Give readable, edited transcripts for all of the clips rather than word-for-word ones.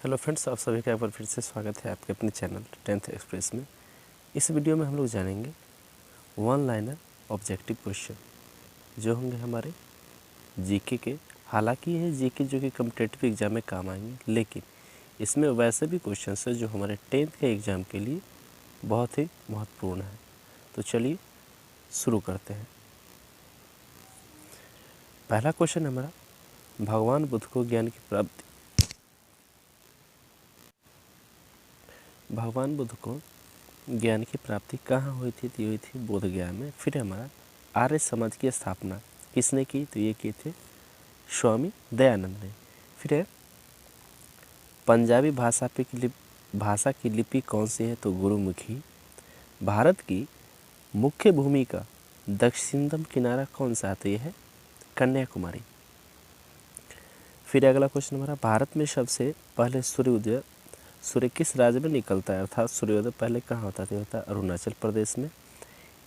Hello friends, आप सभी का एक बार फिर से स्वागत है आपके अपने चैनल 10th एक्सप्रेस में। इस वीडियो में हम लोग जानेंगे वन लाइनर ऑब्जेक्टिव क्वेश्चन जो होंगे हमारे जीके के। हालांकि ये जीके जो कि कॉम्पिटिटिव एग्जाम में काम आएंगे, लेकिन इसमें वैसे भी क्वेश्चन है जो हमारे 10th के एग्ज़ाम के लिए बहुत ही महत्वपूर्ण है। तो चलिए शुरू करते हैं। पहला क्वेश्चन हमारा, भगवान बुद्ध को ज्ञान की प्राप्ति भगवान बुद्ध को ज्ञान की प्राप्ति कहाँ हुई थी? तो हुई थी बोध गया में। फिर हमारा आर्य समाज की स्थापना किसने की? तो ये किए थे स्वामी दयानंद ने। फिर है पंजाबी भाषा की लिपि कौन सी है? तो गुरुमुखी। भारत की मुख्य भूमि का दक्षिणतम किनारा कौन सा है? तो यह है कन्याकुमारी। फिर अगला क्वेश्चन हमारा, भारत में सबसे पहले सूर्य किस राज्य में निकलता है? अर्थात सूर्योदय पहले कहाँ होता था? होता है अरुणाचल प्रदेश में।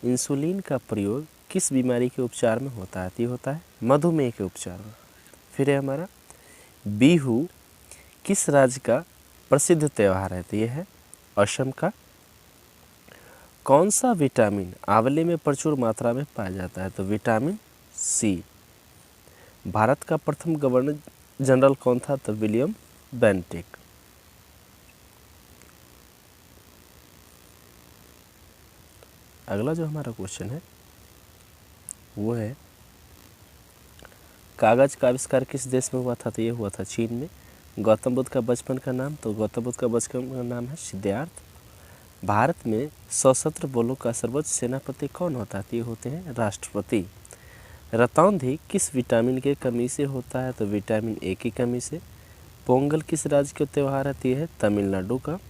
इंसुलिन का प्रयोग किस बीमारी के उपचार में होता है? ये होता है मधुमेह के उपचार में। फिर है हमारा बिहू किस राज्य का प्रसिद्ध त्यौहार है? तो यह है असम का। कौन सा विटामिन आंवले में प्रचुर मात्रा में पाया जाता है? तो विटामिन सी। भारत का प्रथम गवर्नर जनरल कौन था? तो विलियम बेंटिक। अगला जो हमारा क्वेश्चन है वो है, कागज का आविष्कार किस देश में हुआ था? तो ये हुआ था चीन में। गौतम बुद्ध का बचपन का नाम? तो गौतम बुद्ध का बचपन का नाम है सिद्धार्थ। भारत में सशस्त्र बलों का सर्वोच्च सेनापति कौन होता है? तो ये होते हैं राष्ट्रपति। रतौंधी किस विटामिन के कमी से होता है? तो विटामिन ए की कमी से। पोंगल किस राज्य का त्यौहार है? तो ये है तमिलनाडु का।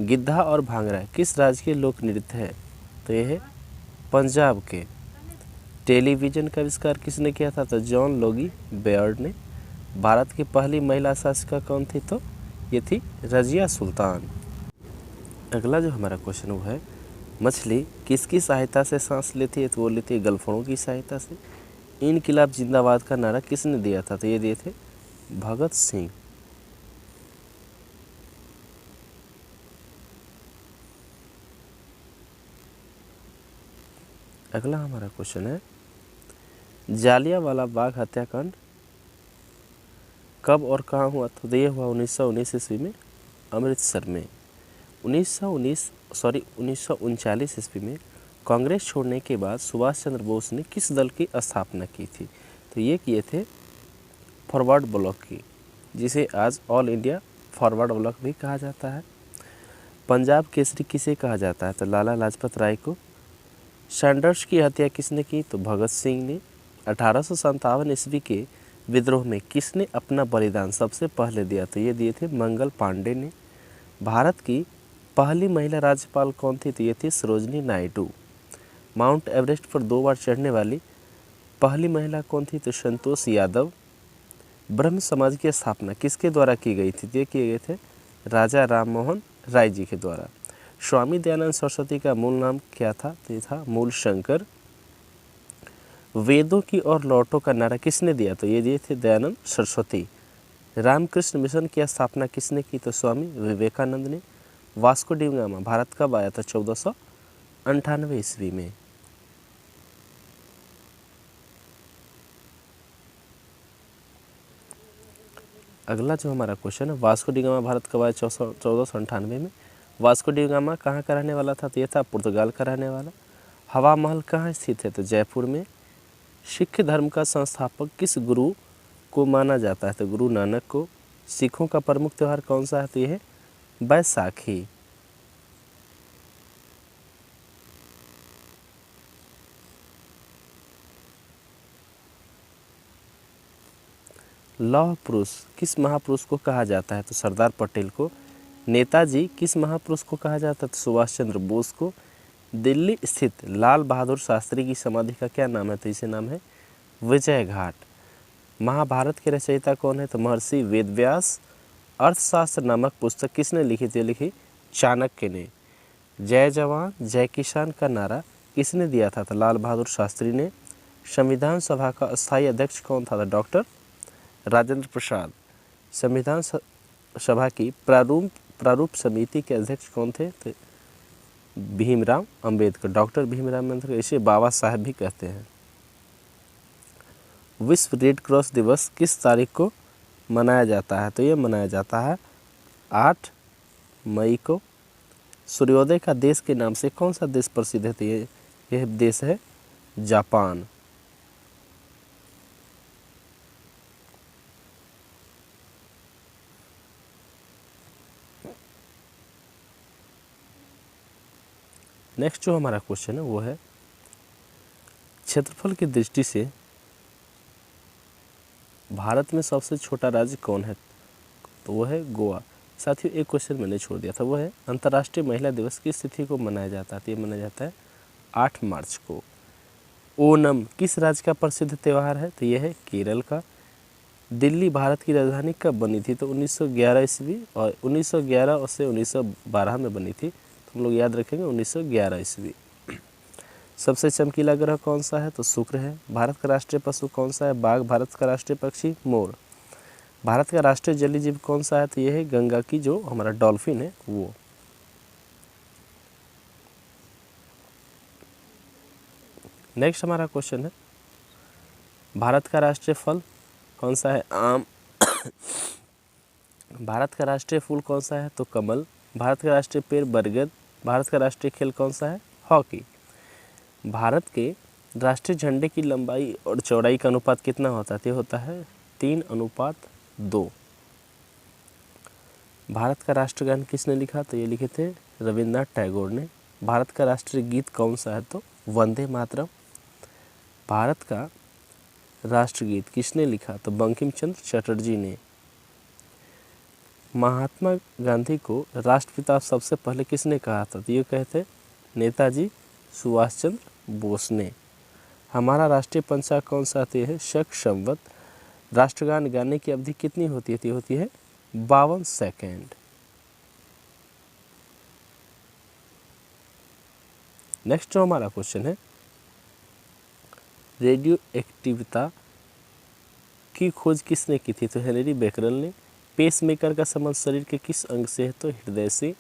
गिद्धा और भांगड़ा किस राज्य के लोक नृत्य है? तो ये है पंजाब के। टेलीविज़न का आविष्कार किसने किया था? तो जॉन लोगी बेयर्ड ने। भारत की पहली महिला शासिका कौन थी? तो ये थी रजिया सुल्तान। अगला जो हमारा क्वेश्चन वो है, मछली किसकी सहायता से सांस लेती है? तो वो लेती है गलफड़ों की सहायता से। इनकलाब जिंदाबाद का नारा किसने दिया था? तो ये दिए थे भगत सिंह। अगला हमारा क्वेश्चन है, जालियांवाला बाग हत्याकांड कब और कहाँ हुआ? तो ये हुआ 1919 ईस्वी में अमृतसर में। 1939 ईस्वी में कांग्रेस छोड़ने के बाद सुभाष चंद्र बोस ने किस दल की स्थापना की थी? तो ये किए थे फॉरवर्ड ब्लॉक की, जिसे आज ऑल इंडिया फॉरवर्ड ब्लॉक भी कहा जाता है। पंजाब केसरी किसे कहा जाता है? तो लाला लाजपत राय को। सैंडर्स की हत्या किसने की? तो भगत सिंह ने। 1857 ईस्वी के विद्रोह में किसने अपना बलिदान सबसे पहले दिया? तो ये दिए थे मंगल पांडे ने। भारत की पहली महिला राज्यपाल कौन थी? तो ये थी सरोजनी नायडू। माउंट एवरेस्ट पर 2 बार चढ़ने वाली पहली महिला कौन थी? तो संतोष यादव। ब्रह्म समाज की स्थापना किसके द्वारा की गई थी? ये किए गए थे राजा राम मोहन राय जी के द्वारा। स्वामी दयानंद सरस्वती का मूल नाम क्या था? तो ये था मूल शंकर। वेदों की ओर लौटो का नारा किसने दिया? तो ये दिए थे दयानंद सरस्वती। रामकृष्ण मिशन की स्थापना किसने की? तो स्वामी विवेकानंद ने। वास्को डी गामा भारत कब आया था? 1498 ईस्वी में। अगला जो हमारा क्वेश्चन है, वास्को डी गामा भारत कब आया? 1498 में। वास्को डी गामा कहाँ का रहने वाला था? तो ये था पुर्तगाल का रहने वाला। हवा महल कहाँ स्थित है? तो जयपुर में। सिख धर्म का संस्थापक किस गुरु को माना जाता है? तो गुरु नानक को। सिखों का प्रमुख त्यौहार कौन सा है? तो यह है बैसाखी। लौह पुरुष किस महापुरुष को कहा जाता है? तो सरदार पटेल को। नेताजी किस महापुरुष को कहा जाता है? तो सुभाष चंद्र बोस को। दिल्ली स्थित लाल बहादुर शास्त्री की समाधि का क्या नाम है? तो इसे नाम है विजय घाट। महाभारत के रचयिता कौन है? तो महर्षि वेदव्यास। अर्थशास्त्र नामक पुस्तक किसने लिखी थी? लिखी चाणक्य ने। जय जवान जय किसान का नारा किसने दिया था? तो लाल बहादुर शास्त्री ने। संविधान सभा का स्थायी अध्यक्ष कौन था? डॉक्टर राजेंद्र प्रसाद। संविधान सभा की प्रारूप समिति के अध्यक्ष कौन थे? तो भीमराव अंबेडकर, डॉक्टर भीमराव अंबेडकर, इसे बाबा साहब भी कहते हैं। विश्व रेड क्रॉस दिवस किस तारीख को मनाया जाता है? तो ये मनाया जाता है 8 मई को। सूर्योदय का देश के नाम से कौन सा देश प्रसिद्ध है? तो यह देश है जापान। नेक्स्ट जो हमारा क्वेश्चन है वो है क्षेत्रफल की दृष्टि से भारत में सबसे छोटा राज्य कौन है? तो वो है गोवा। साथियों एक क्वेश्चन मैंने छोड़ दिया था, वो है अंतर्राष्ट्रीय महिला दिवस किस तिथि को मनाया जाता है? तो ये मनाया जाता है 8 मार्च को। ओणम किस राज्य का प्रसिद्ध त्यौहार है? तो यह है केरल का। दिल्ली भारत की राजधानी कब बनी थी? तो 1911 ईस्वी, और 1911 से 1912 में बनी थी, तो हम लोग याद रखेंगे 1911 ईस्वी। सबसे चमकीला ग्रह कौन सा है? तो शुक्र है। भारत का राष्ट्रीय पशु कौन सा है? बाघ। भारत का राष्ट्रीय पक्षी मोर। भारत का राष्ट्रीय जलीय जीव कौन सा है? तो यह है गंगा की जो हमारा डॉल्फिन है वो। नेक्स्ट हमारा क्वेश्चन है भारत का राष्ट्रीय फल कौन सा है? आम। भारत का राष्ट्रीय फूल कौन सा है? तो कमल। भारत का राष्ट्रीय पेड़ बरगद। भारत का राष्ट्रीय खेल कौन सा है? हॉकी। भारत के राष्ट्रीय झंडे की लंबाई और चौड़ाई का अनुपात कितना होता है? तो होता है 3:2। भारत का राष्ट्रगान किसने लिखा? तो ये लिखे थे रविन्द्रनाथ टैगोर ने। भारत का राष्ट्रीय गीत कौन सा है? तो वंदे मातरम। भारत का राष्ट्रगीत किसने लिखा? तो बंकिम चंद्र चटर्जी ने। महात्मा गांधी को राष्ट्रपिता सबसे पहले किसने कहा था? तो ये कहते नेताजी सुभाष चंद्र बोस ने। हमारा राष्ट्रीय पंचांग कौन सा? तो है शक संवत। राष्ट्रगान गाने की अवधि कितनी होती है? तो होती है 52 सेकेंड। नेक्स्ट जो हमारा क्वेश्चन है रेडियो एक्टिविता की खोज किसने की थी? तो हेनरी बेकरल ने। पेसमेकर का संबंध शरीर के किस अंग से है? तो हृदय से।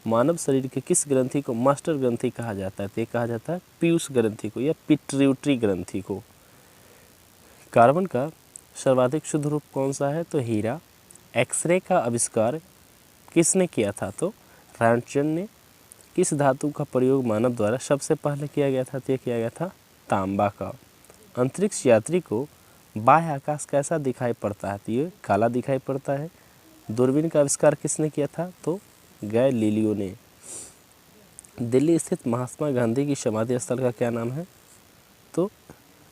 मानव शरीर के किस ग्रंथि को मास्टर ग्रंथि कहा जाता है? तो कहा जाता है पीयूष ग्रंथि को या पिट्यूटरी ग्रंथि को। कार्बन का सर्वाधिक शुद्ध रूप कौन सा है? तो हीरा। एक्सरे का आविष्कार किसने किया था? तो रॉन्टगन ने। किस धातु का प्रयोग मानव द्वारा सबसे पहले किया गया था? तो किया गया था तांबा का। अंतरिक्ष यात्री को बाह्य आकाश कैसा दिखाई पड़ता है? तो ये काला दिखाई पड़ता है। दूरबीन का आविष्कार किसने किया था? तो गैलीलियो ने। दिल्ली स्थित महात्मा गांधी की समाधि स्थल का क्या नाम है? तो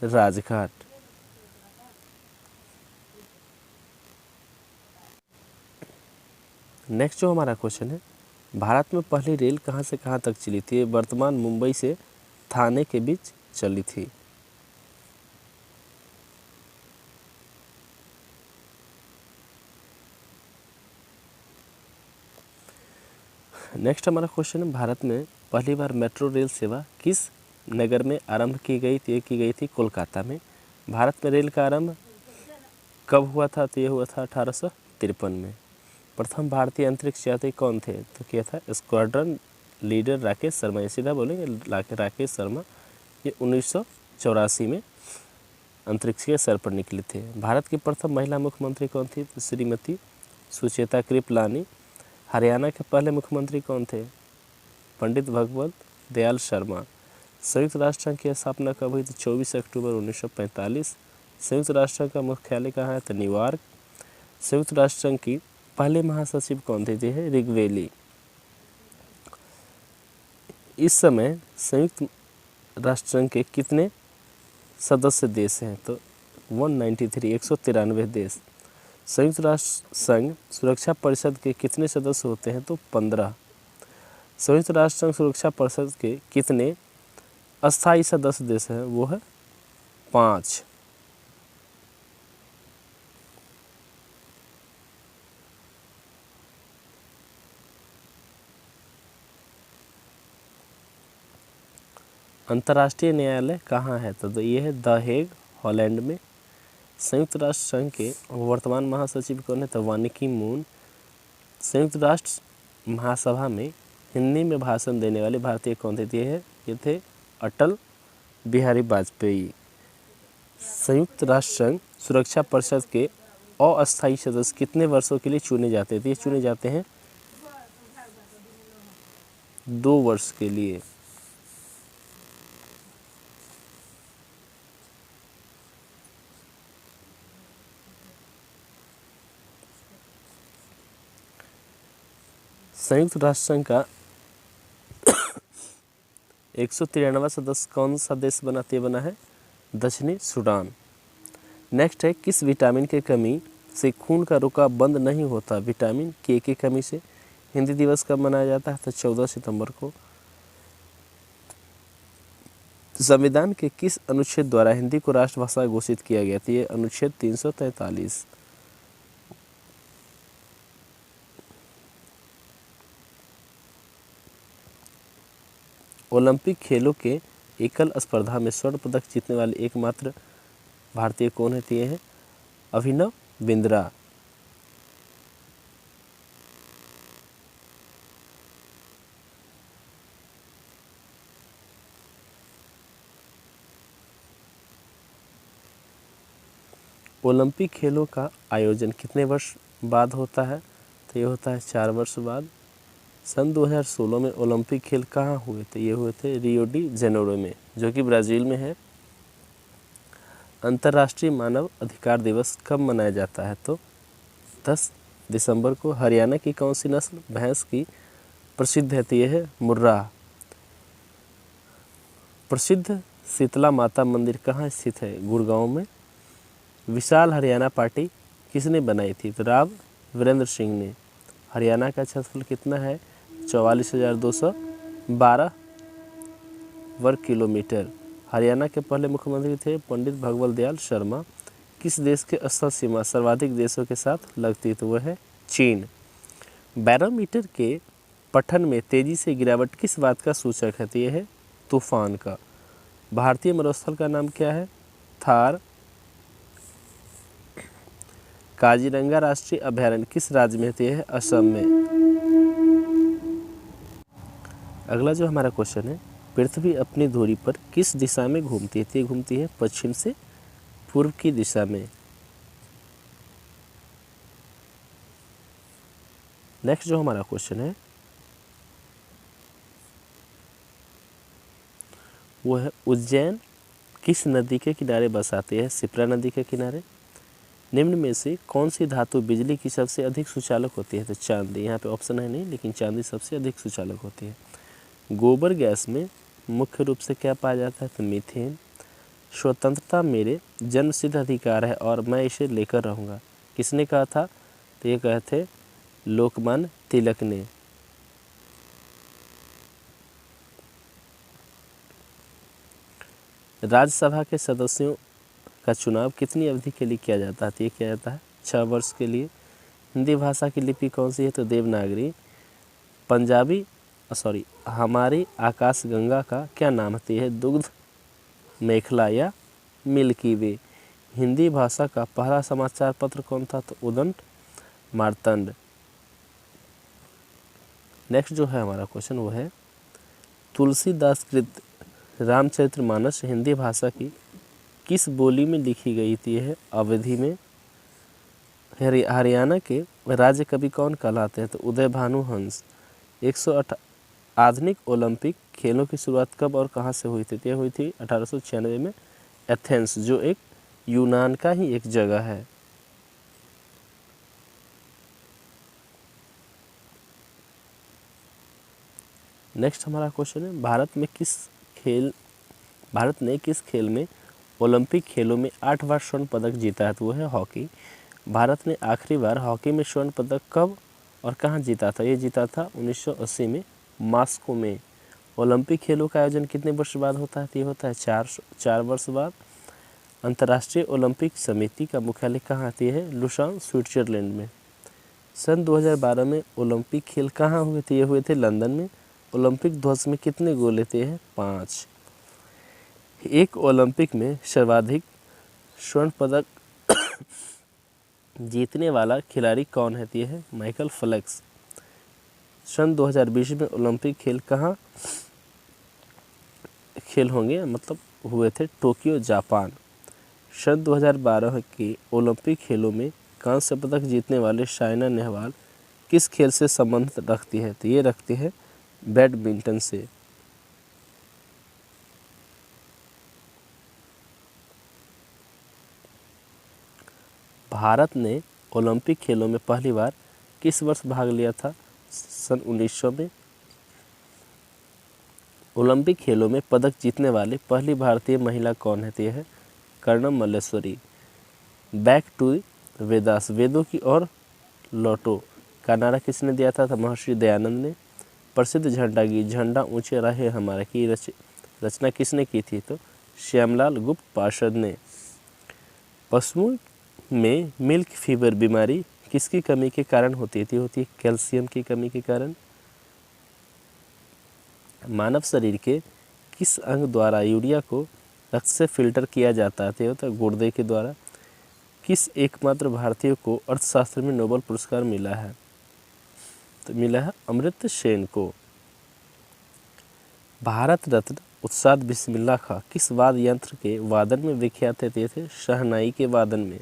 राजघाट। नेक्स्ट जो हमारा क्वेश्चन है भारत में पहली रेल कहाँ से कहाँ तक चली थी? वर्तमान मुंबई से थाने के बीच चली थी। नेक्स्ट हमारा क्वेश्चन है भारत में पहली बार मेट्रो रेल सेवा किस नगर में आरंभ की गई थी? ये की गई थी कोलकाता में। भारत में रेल का आरंभ कब हुआ था? तो ये हुआ था 1853 में। प्रथम भारतीय अंतरिक्ष यात्री कौन थे? तो क्या था स्क्वाड्रन लीडर राकेश शर्मा। ये सीधा बोलेंगे राकेश शर्मा। ये 1984 में अंतरिक्ष के सर पर निकले थे। भारत की प्रथम महिला मुख्यमंत्री कौन थी? तो श्रीमती सुचेता कृपलानी। हरियाणा के पहले मुख्यमंत्री कौन थे? पंडित भगवत दयाल शर्मा। संयुक्त राष्ट्र संघ की स्थापना कब हुई? तो 24 अक्टूबर 1945। संयुक्त राष्ट्र संघ का मुख्यालय कहाँ है? तो न्यूयॉर्क। संयुक्त राष्ट्र संघ की पहले महासचिव कौन थे? थे रिगवेली। इस समय संयुक्त राष्ट्र संघ के कितने सदस्य देश हैं? तो 193 193 देश। संयुक्त राष्ट्र संघ सुरक्षा परिषद के कितने सदस्य होते हैं? तो 15। संयुक्त राष्ट्र संघ सुरक्षा परिषद के कितने अस्थायी सदस्य देश हैं? वो है 5। अंतर्राष्ट्रीय न्यायालय कहाँ है? तो ये है द हेग हॉलैंड में। संयुक्त राष्ट्र संघ के वर्तमान महासचिव कौन है? तो वान की मून। संयुक्त राष्ट्र महासभा में हिंदी में भाषण देने वाले भारतीय कौन थे? ये थे अटल बिहारी वाजपेयी। संयुक्त राष्ट्र संघ सुरक्षा परिषद के अस्थायी सदस्य कितने वर्षों के लिए चुने जाते थे? ये चुने जाते हैं 2 वर्ष के लिए। संयुक्त राष्ट्र संघ का 193वां सदस्य कौन सा देश बना है? दक्षिणी सूडान। नेक्स्ट है, किस विटामिन की कमी से खून का रुकाव बंद नहीं होता? विटामिन के की कमी से। हिंदी दिवस कब मनाया जाता है? तो 14 सितंबर को। संविधान के किस अनुच्छेद द्वारा हिंदी को राष्ट्रभाषा घोषित किया गया था? ये अनुच्छेद 343। ओलंपिक खेलों के एकल स्पर्धा में स्वर्ण पदक जीतने वाले एकमात्र भारतीय कौन है? ये है अभिनव बिंद्रा। ओलंपिक खेलों का आयोजन कितने वर्ष बाद होता है? तो ये होता है 4 वर्ष बाद। सन 2016 में ओलंपिक खेल कहाँ हुए थे? ये हुए थे रियो डी जेनेरो में, जो कि ब्राज़ील में है। अंतर्राष्ट्रीय मानव अधिकार दिवस कब मनाया जाता है? तो 10 दिसंबर को। हरियाणा की कौन सी नस्ल भैंस की प्रसिद्ध है? तो ये है मुर्राह। प्रसिद्ध शीतला माता मंदिर कहाँ स्थित है? गुड़गांव में। विशाल हरियाणा पार्टी किसने बनाई थी? तो राव वीरेंद्र सिंह ने। हरियाणा का क्षेत्रफल कितना है? 44,212 वर्ग किलोमीटर। हरियाणा के पहले मुख्यमंत्री थे पंडित भगवत दयाल शर्मा। किस देश की स्थल सीमा सर्वाधिक देशों के साथ लगती है? तो वह है चीन। बैरोमीटर के पठन में तेजी से गिरावट किस बात का सूचक है? तो यह है तूफान का। भारतीय मरुस्थल का नाम क्या है? थार। काजीरंगा राष्ट्रीय अभयारण्य किस राज्य में है? है असम में। अगला जो हमारा क्वेश्चन है, पृथ्वी अपनी धुरी पर किस दिशा में घूमती है? ये घूमती है पश्चिम से पूर्व की दिशा में। नेक्स्ट जो हमारा क्वेश्चन है वो है, उज्जैन किस नदी के किनारे बसाती है? शिप्रा नदी के किनारे। निम्न में से कौन सी धातु बिजली की सबसे अधिक सुचालक होती है? तो चांदी। यहाँ पे ऑप्शन है नहीं, लेकिन चांदी सबसे अधिक सुचालक होती है। गोबर गैस में मुख्य रूप से क्या पाया जाता है? तो मीथेन। स्वतंत्रता मेरे जन्मसिद्ध अधिकार है और मैं इसे लेकर रहूँगा, किसने कहा था? तो ये कहे थे लोकमान्य तिलक ने। राज्यसभा के सदस्यों का चुनाव कितनी अवधि के लिए किया जाता है? तो ये किया जाता है 6 वर्ष के लिए। हिंदी भाषा की लिपि कौन सी है? तो देवनागरी। हमारी आकाश गंगा का क्या नाम है? है दुग्ध मेखला या मिल्की वे। हिंदी भाषा का पहला समाचार पत्र कौन था? तो उदंत मार्तंड। नेक्स्ट जो है हमारा क्वेश्चन वो है, तुलसीदास कृत रामचरितमानस हिंदी भाषा की किस बोली में लिखी गई थी? है अवधी में। हरियाणा के राज्य कवि कौन कहलाते हैं? तो उदय भानु हंस। 108 आधुनिक ओलंपिक खेलों की शुरुआत कब और कहाँ से हुई थी? यह हुई थी 1896 में एथेंस, जो एक यूनान का ही एक जगह है। नेक्स्ट हमारा क्वेश्चन है, भारत ने किस खेल में ओलंपिक खेलों में 8 बार स्वर्ण पदक जीता है? तो वो है हॉकी। भारत ने आखिरी बार हॉकी में स्वर्ण पदक कब और कहाँ जीता था? ये जीता था 1980 में मॉस्को में। ओलंपिक खेलों का आयोजन कितने वर्ष बाद होता है? तो ये होता है 4 वर्ष बाद। अंतर्राष्ट्रीय ओलंपिक समिति का मुख्यालय कहाँ आती है? लुसान, स्विट्जरलैंड में। सन 2012 में ओलंपिक खेल कहाँ हुए थे? ये हुए थे लंदन में। ओलंपिक ध्वज में कितने गोल लेते हैं? 5। एक ओलंपिक में सर्वाधिक स्वर्ण पदक जीतने वाला खिलाड़ी कौन है? ये है माइकल फेल्प्स। सन 2020 में ओलंपिक खेल कहाँ खेल होंगे, मतलब हुए थे टोक्यो जापान। सन 2012 के ओलंपिक खेलों में कांस्य पदक जीतने वाले साइना नेहवाल किस खेल से संबंध रखती है, तो ये रखती है बैडमिंटन से। भारत ने ओलंपिक खेलों में पहली बार किस वर्ष भाग लिया था, सन 1900 में। ओलंपिक खेलों में पदक जीतने वाली पहली भारतीय महिला कौन है, तो यह है कर्णम मल्लेश्वरी। बैक टू वेदास, वेदों की ओर लौटो का नारा किसने दिया था, तो महर्षि दयानंद ने। प्रसिद्ध झंडा गीत झंडा ऊंचे रहे हमारा की रचना किसने की थी, तो श्यामलाल गुप्त पार्षद ने। पशुओं में मिल्क फीवर बीमारी किसकी कमी के कारण होती है, होती है कैल्शियम की कमी के कारण। मानव शरीर के किस अंग द्वारा यूरिया को रक्त से फिल्टर किया जाता है, होता है गुर्दे के द्वारा। किस एकमात्र भारतीय को अर्थशास्त्र में नोबेल पुरस्कार मिला है, तो मिला है अमर्त्य सेन को। भारत रत्न उस्ताद बिस्मिल्लाह खां किस वाद्य यंत्र के वादन में विख्यात थे, शहनाई के वादन में।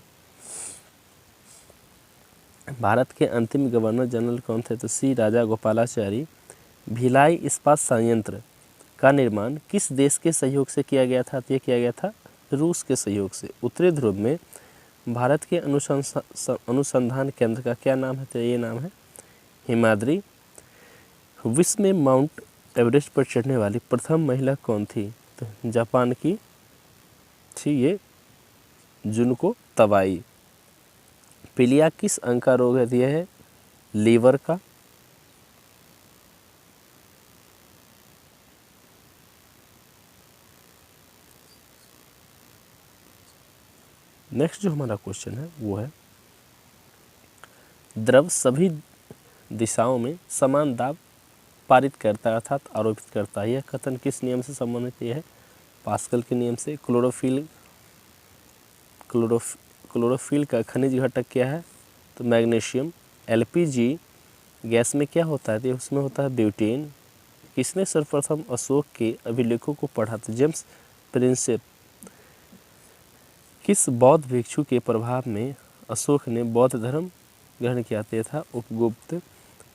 भारत के अंतिम गवर्नर जनरल कौन थे, तो सी राजा गोपालाचारी। भिलाई इस्पात संयंत्र का निर्माण किस देश के सहयोग से किया गया था, तो ये किया गया था रूस के सहयोग से। उत्तरी ध्रुव में भारत के अनुसंधान केंद्र का क्या नाम है, तो ये नाम है हिमाद्री। विश्व में माउंट एवरेस्ट पर चढ़ने वाली प्रथम महिला कौन थी, तो जापान की थी ये जुनको तवाई। पीलिया किस अंग का रोग है, यह है लीवर का। नेक्स्ट जो हमारा क्वेश्चन है वो है द्रव सभी दिशाओं में समान दाब पारित करता है अर्थात आरोपित करता है, यह कथन किस नियम से संबंधित है पास्कल के नियम से। क्लोरोफिल का खनिज घटक क्या है, तो मैग्नीशियम। एलपीजी गैस में क्या होता है, तो उसमें होता है ब्यूटेन। किसने सर्वप्रथम अशोक के अभिलेखों को पढ़ा, तो जेम्स प्रिंसेप। किस बौद्ध भिक्षु के प्रभाव में अशोक ने बौद्ध धर्म ग्रहण किया था, उपगुप्त।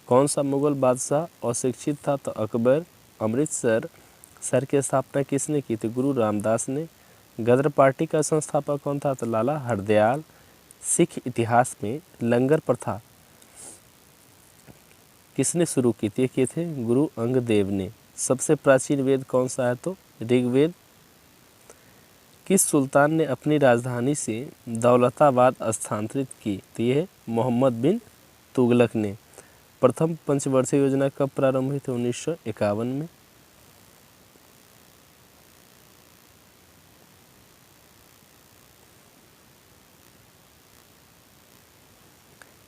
कौन सा मुगल बादशाह अशिक्षित था, तो अकबर। अमृतसर शहर की स्थापना किसने की थी, गुरु रामदास ने। गदर पार्टी का संस्थापक कौन था, तो लाला हरदयाल। सिख इतिहास में लंगर प्रथा किसने शुरू की थी, किए थे गुरु अंगदेव ने। सबसे प्राचीन वेद कौन सा है, तो ऋग्वेद। किस सुल्तान ने अपनी राजधानी से दौलताबाद स्थानांतरित की, तो यह मोहम्मद बिन तुगलक ने। प्रथम पंचवर्षीय योजना कब प्रारंभ हुई थी, 1951 में।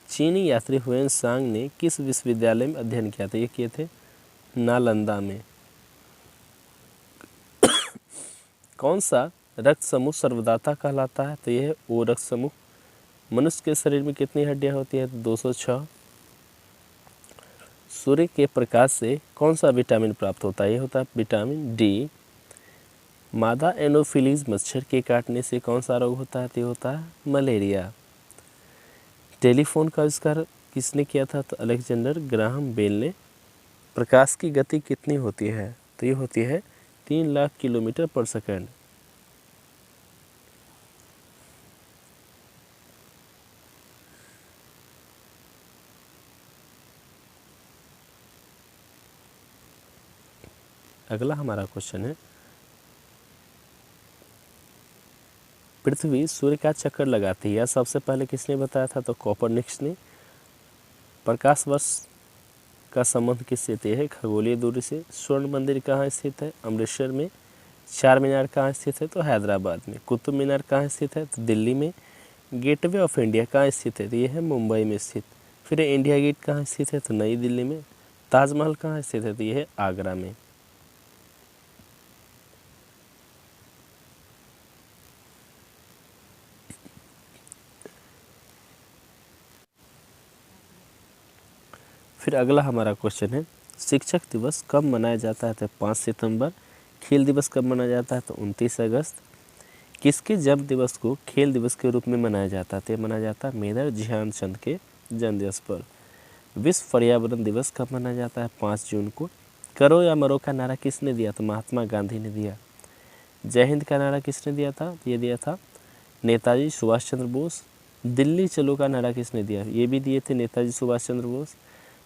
चीनी यात्री हुएन सांग ने किस विश्वविद्यालय में अध्ययन किया था, ये किए थे नालंदा में। कौन सा रक्त समूह सर्वदाता कहलाता है, तो यह है ओ रक्त समूह। मनुष्य के शरीर में कितनी हड्डियां होती है, तो 206। सूर्य के प्रकाश से कौन सा विटामिन प्राप्त होता है, ये होता है विटामिन डी। मादा एनोफिलीज मच्छर के काटने से कौन सा रोग होता है, तो ये होता है मलेरिया। टेलीफोन का आविष्कार किसने किया था, तो अलेक्जेंडर ग्राहम बेल ने। प्रकाश की गति कितनी होती है, तो ये होती है 3 लाख किलोमीटर पर सेकंड। अगला हमारा क्वेश्चन है पृथ्वी सूर्य का चक्कर लगाती है, सबसे पहले किसने बताया था, तो कोपरनिकस ने। प्रकाश वर्ष का संबंध किससे है, खगोलीय दूरी से। स्वर्ण मंदिर कहाँ स्थित है, अमृतसर में। चार मीनार कहाँ स्थित है, तो हैदराबाद में। कुतुब मीनार कहाँ स्थित है, तो दिल्ली में। गेटवे ऑफ इंडिया कहाँ स्थित है, तो ये है मुंबई में स्थित। फिर इंडिया गेट कहाँ स्थित है, तो नई दिल्ली में। ताजमहल कहाँ स्थित है, तो ये है आगरा में। फिर अगला हमारा क्वेश्चन है, शिक्षक दिवस कब मनाया जाता है? तो 5 सितंबर। खेल दिवस कब मनाया जाता है? तो 29 अगस्त। किसके जन्म दिवस को खेल दिवस के रूप में मनाया जाता है? तो मनाया जाता है मेजर ध्यानचंद के जन्म दिवस पर। विश्व पर्यावरण दिवस कब मनाया जाता है? 5 जून को। करो या मरो का नारा किसने दिया? तो महात्मा गांधी ने दिया। जय हिंद का नारा किसने दिया था? ये दिया था नेताजी सुभाष चंद्र बोस। दिल्ली चलो का नारा किसने दिया? ये भी दिए थे नेताजी सुभाष चंद्र बोस।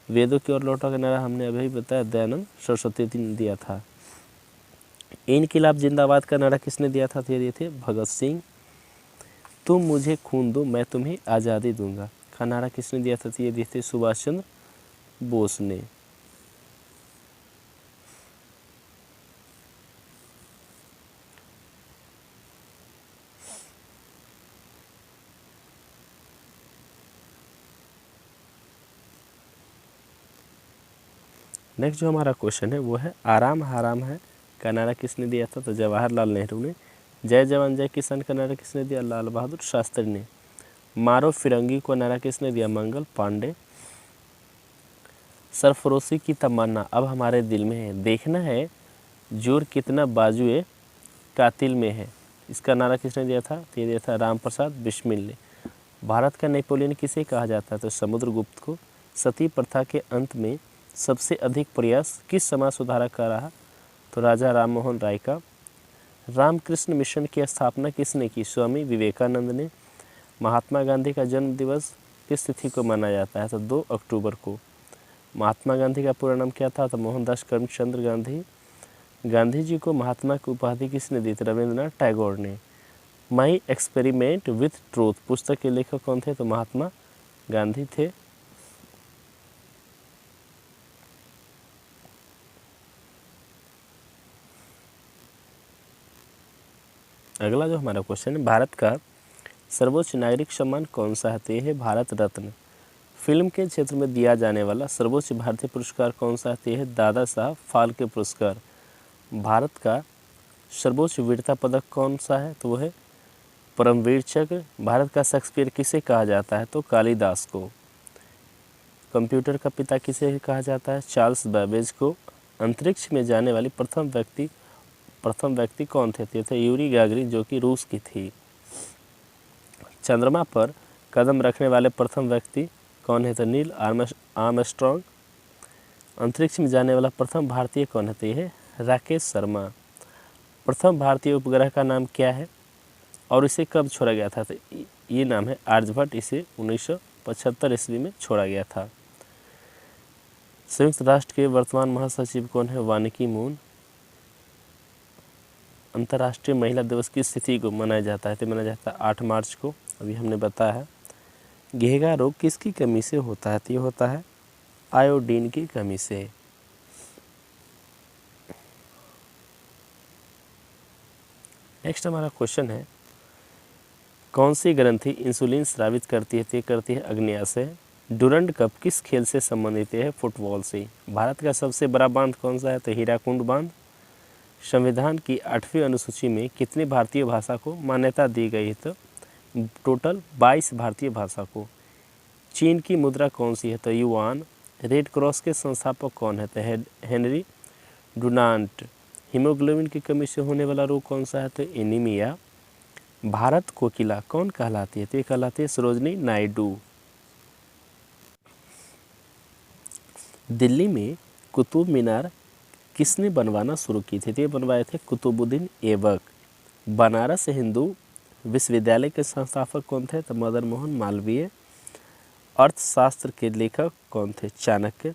वेदों की ओर लौटा का नारा हमने अभी बताया दयानंद सरस्वती ने दिया था। इनकलाब जिंदाबाद का नारा किसने दिया था? तो ये दिए थे भगत सिंह। तुम मुझे खून दो मैं तुम्हें आज़ादी दूंगा का नारा किसने दिया था? तो ये दिए थे सुभाष चंद्र बोस ने। नेक्स्ट जो हमारा क्वेश्चन है वो है आराम हराम है का नारा किसने दिया था? तो जवाहरलाल नेहरू ने। जय जवान जय किसान का नारा किसने दिया? लाल बहादुर शास्त्री ने। मारो फिरंगी को नारा किसने दिया? मंगल पांडे। सरफरोशी की तमन्ना अब हमारे दिल में है, देखना है जोर कितना बाजुए कातिल में है, इसका नारा किसने दिया था? तो ये दिया था राम प्रसाद बिस्मिल ने। भारत का नेपोलियन किसे कहा जाता है? तो समुद्रगुप्त को। सती प्रथा के अंत में सबसे अधिक प्रयास किस समाज सुधारक का रहा? तो राजा राम मोहन राय का। रामकृष्ण मिशन की स्थापना किसने की? स्वामी विवेकानंद ने। महात्मा गांधी का जन्म दिवस किस तिथि को मनाया जाता है? तो 2 अक्टूबर को। महात्मा गांधी का पूरा नाम क्या था? तो मोहनदास करमचंद गांधी। गांधी जी को महात्मा की उपाधि किसने दी? रविंद्रनाथ टैगोर ने। माई एक्सपेरिमेंट विथ ट्रूथ पुस्तक के लेखक कौन थे? तो महात्मा गांधी थे। अगला जो हमारा क्वेश्चन है, भारत का सर्वोच्च नागरिक सम्मान कौन सा है? तो यह है भारत रत्न। फिल्म के क्षेत्र में दिया जाने वाला सर्वोच्च भारतीय पुरस्कार कौन सा है? तो यह है दादा साहब फाल्के पुरस्कार। भारत का सर्वोच्च वीरता पदक कौन सा है? तो वह है परमवीर चक्र। भारत का शेक्सपियर किसे कहा जाता है? तो कालिदास को। कंप्यूटर का पिता किसे कहा जाता है? चार्ल्स बैबेज को। अंतरिक्ष में जाने वाली प्रथम व्यक्ति कौन थे? ये थे यूरी गागरिन जो कि रूस की थी। चंद्रमा पर कदम रखने वाले प्रथम व्यक्ति कौन है? तो नील आर्मस्ट्रॉन्ग। अंतरिक्ष में जाने वाला प्रथम भारतीय कौन है? तो यह है राकेश शर्मा। प्रथम भारतीय उपग्रह का नाम क्या है और इसे कब छोड़ा गया था? तो ये नाम है आर्यभट्ट। इसे 1975 ईस्वी में छोड़ा गया था। संयुक्त राष्ट्र के वर्तमान महासचिव कौन है? वान की मून। अंतर्राष्ट्रीय महिला दिवस किस तिथि को मनाया जाता है? तो मनाया जाता है 8 मार्च को। अभी हमने बताया है। घेगा रोग किसकी कमी से होता है? तो ये होता है आयोडीन की कमी से। नेक्स्ट हमारा क्वेश्चन है, कौन सी ग्रंथि इंसुलिन स्रावित करती है? तो करती है अग्न्याशय। डुरंड कप किस खेल से संबंधित है? फुटबॉल से। भारत का सबसे बड़ा बांध कौन सा है? तो हीराकुंड बांध। संविधान की 8वीं अनुसूची में कितनी भारतीय भाषा को मान्यता दी गई है? तो टोटल 22 भारतीय भाषा को। चीन की मुद्रा कौन सी है? तो युआन। रेड क्रॉस के संस्थापक कौन है? तो हेनरी डुनांट। हीमोग्लोबिन की कमी से होने वाला रोग कौन सा है? तो एनीमिया। भारत कोकिला कौन कहलाती है? तो ये कहलाती है सरोजनी नायडू। दिल्ली में कुतुब मीनार किसने बनवाना शुरू की थी? तो ये बनवाए थे कुतुबुद्दीन ऐबक। बनारस हिंदू विश्वविद्यालय के संस्थापक कौन थे? तो मदन मोहन मालवीय। अर्थशास्त्र के लेखक कौन थे? चाणक्य।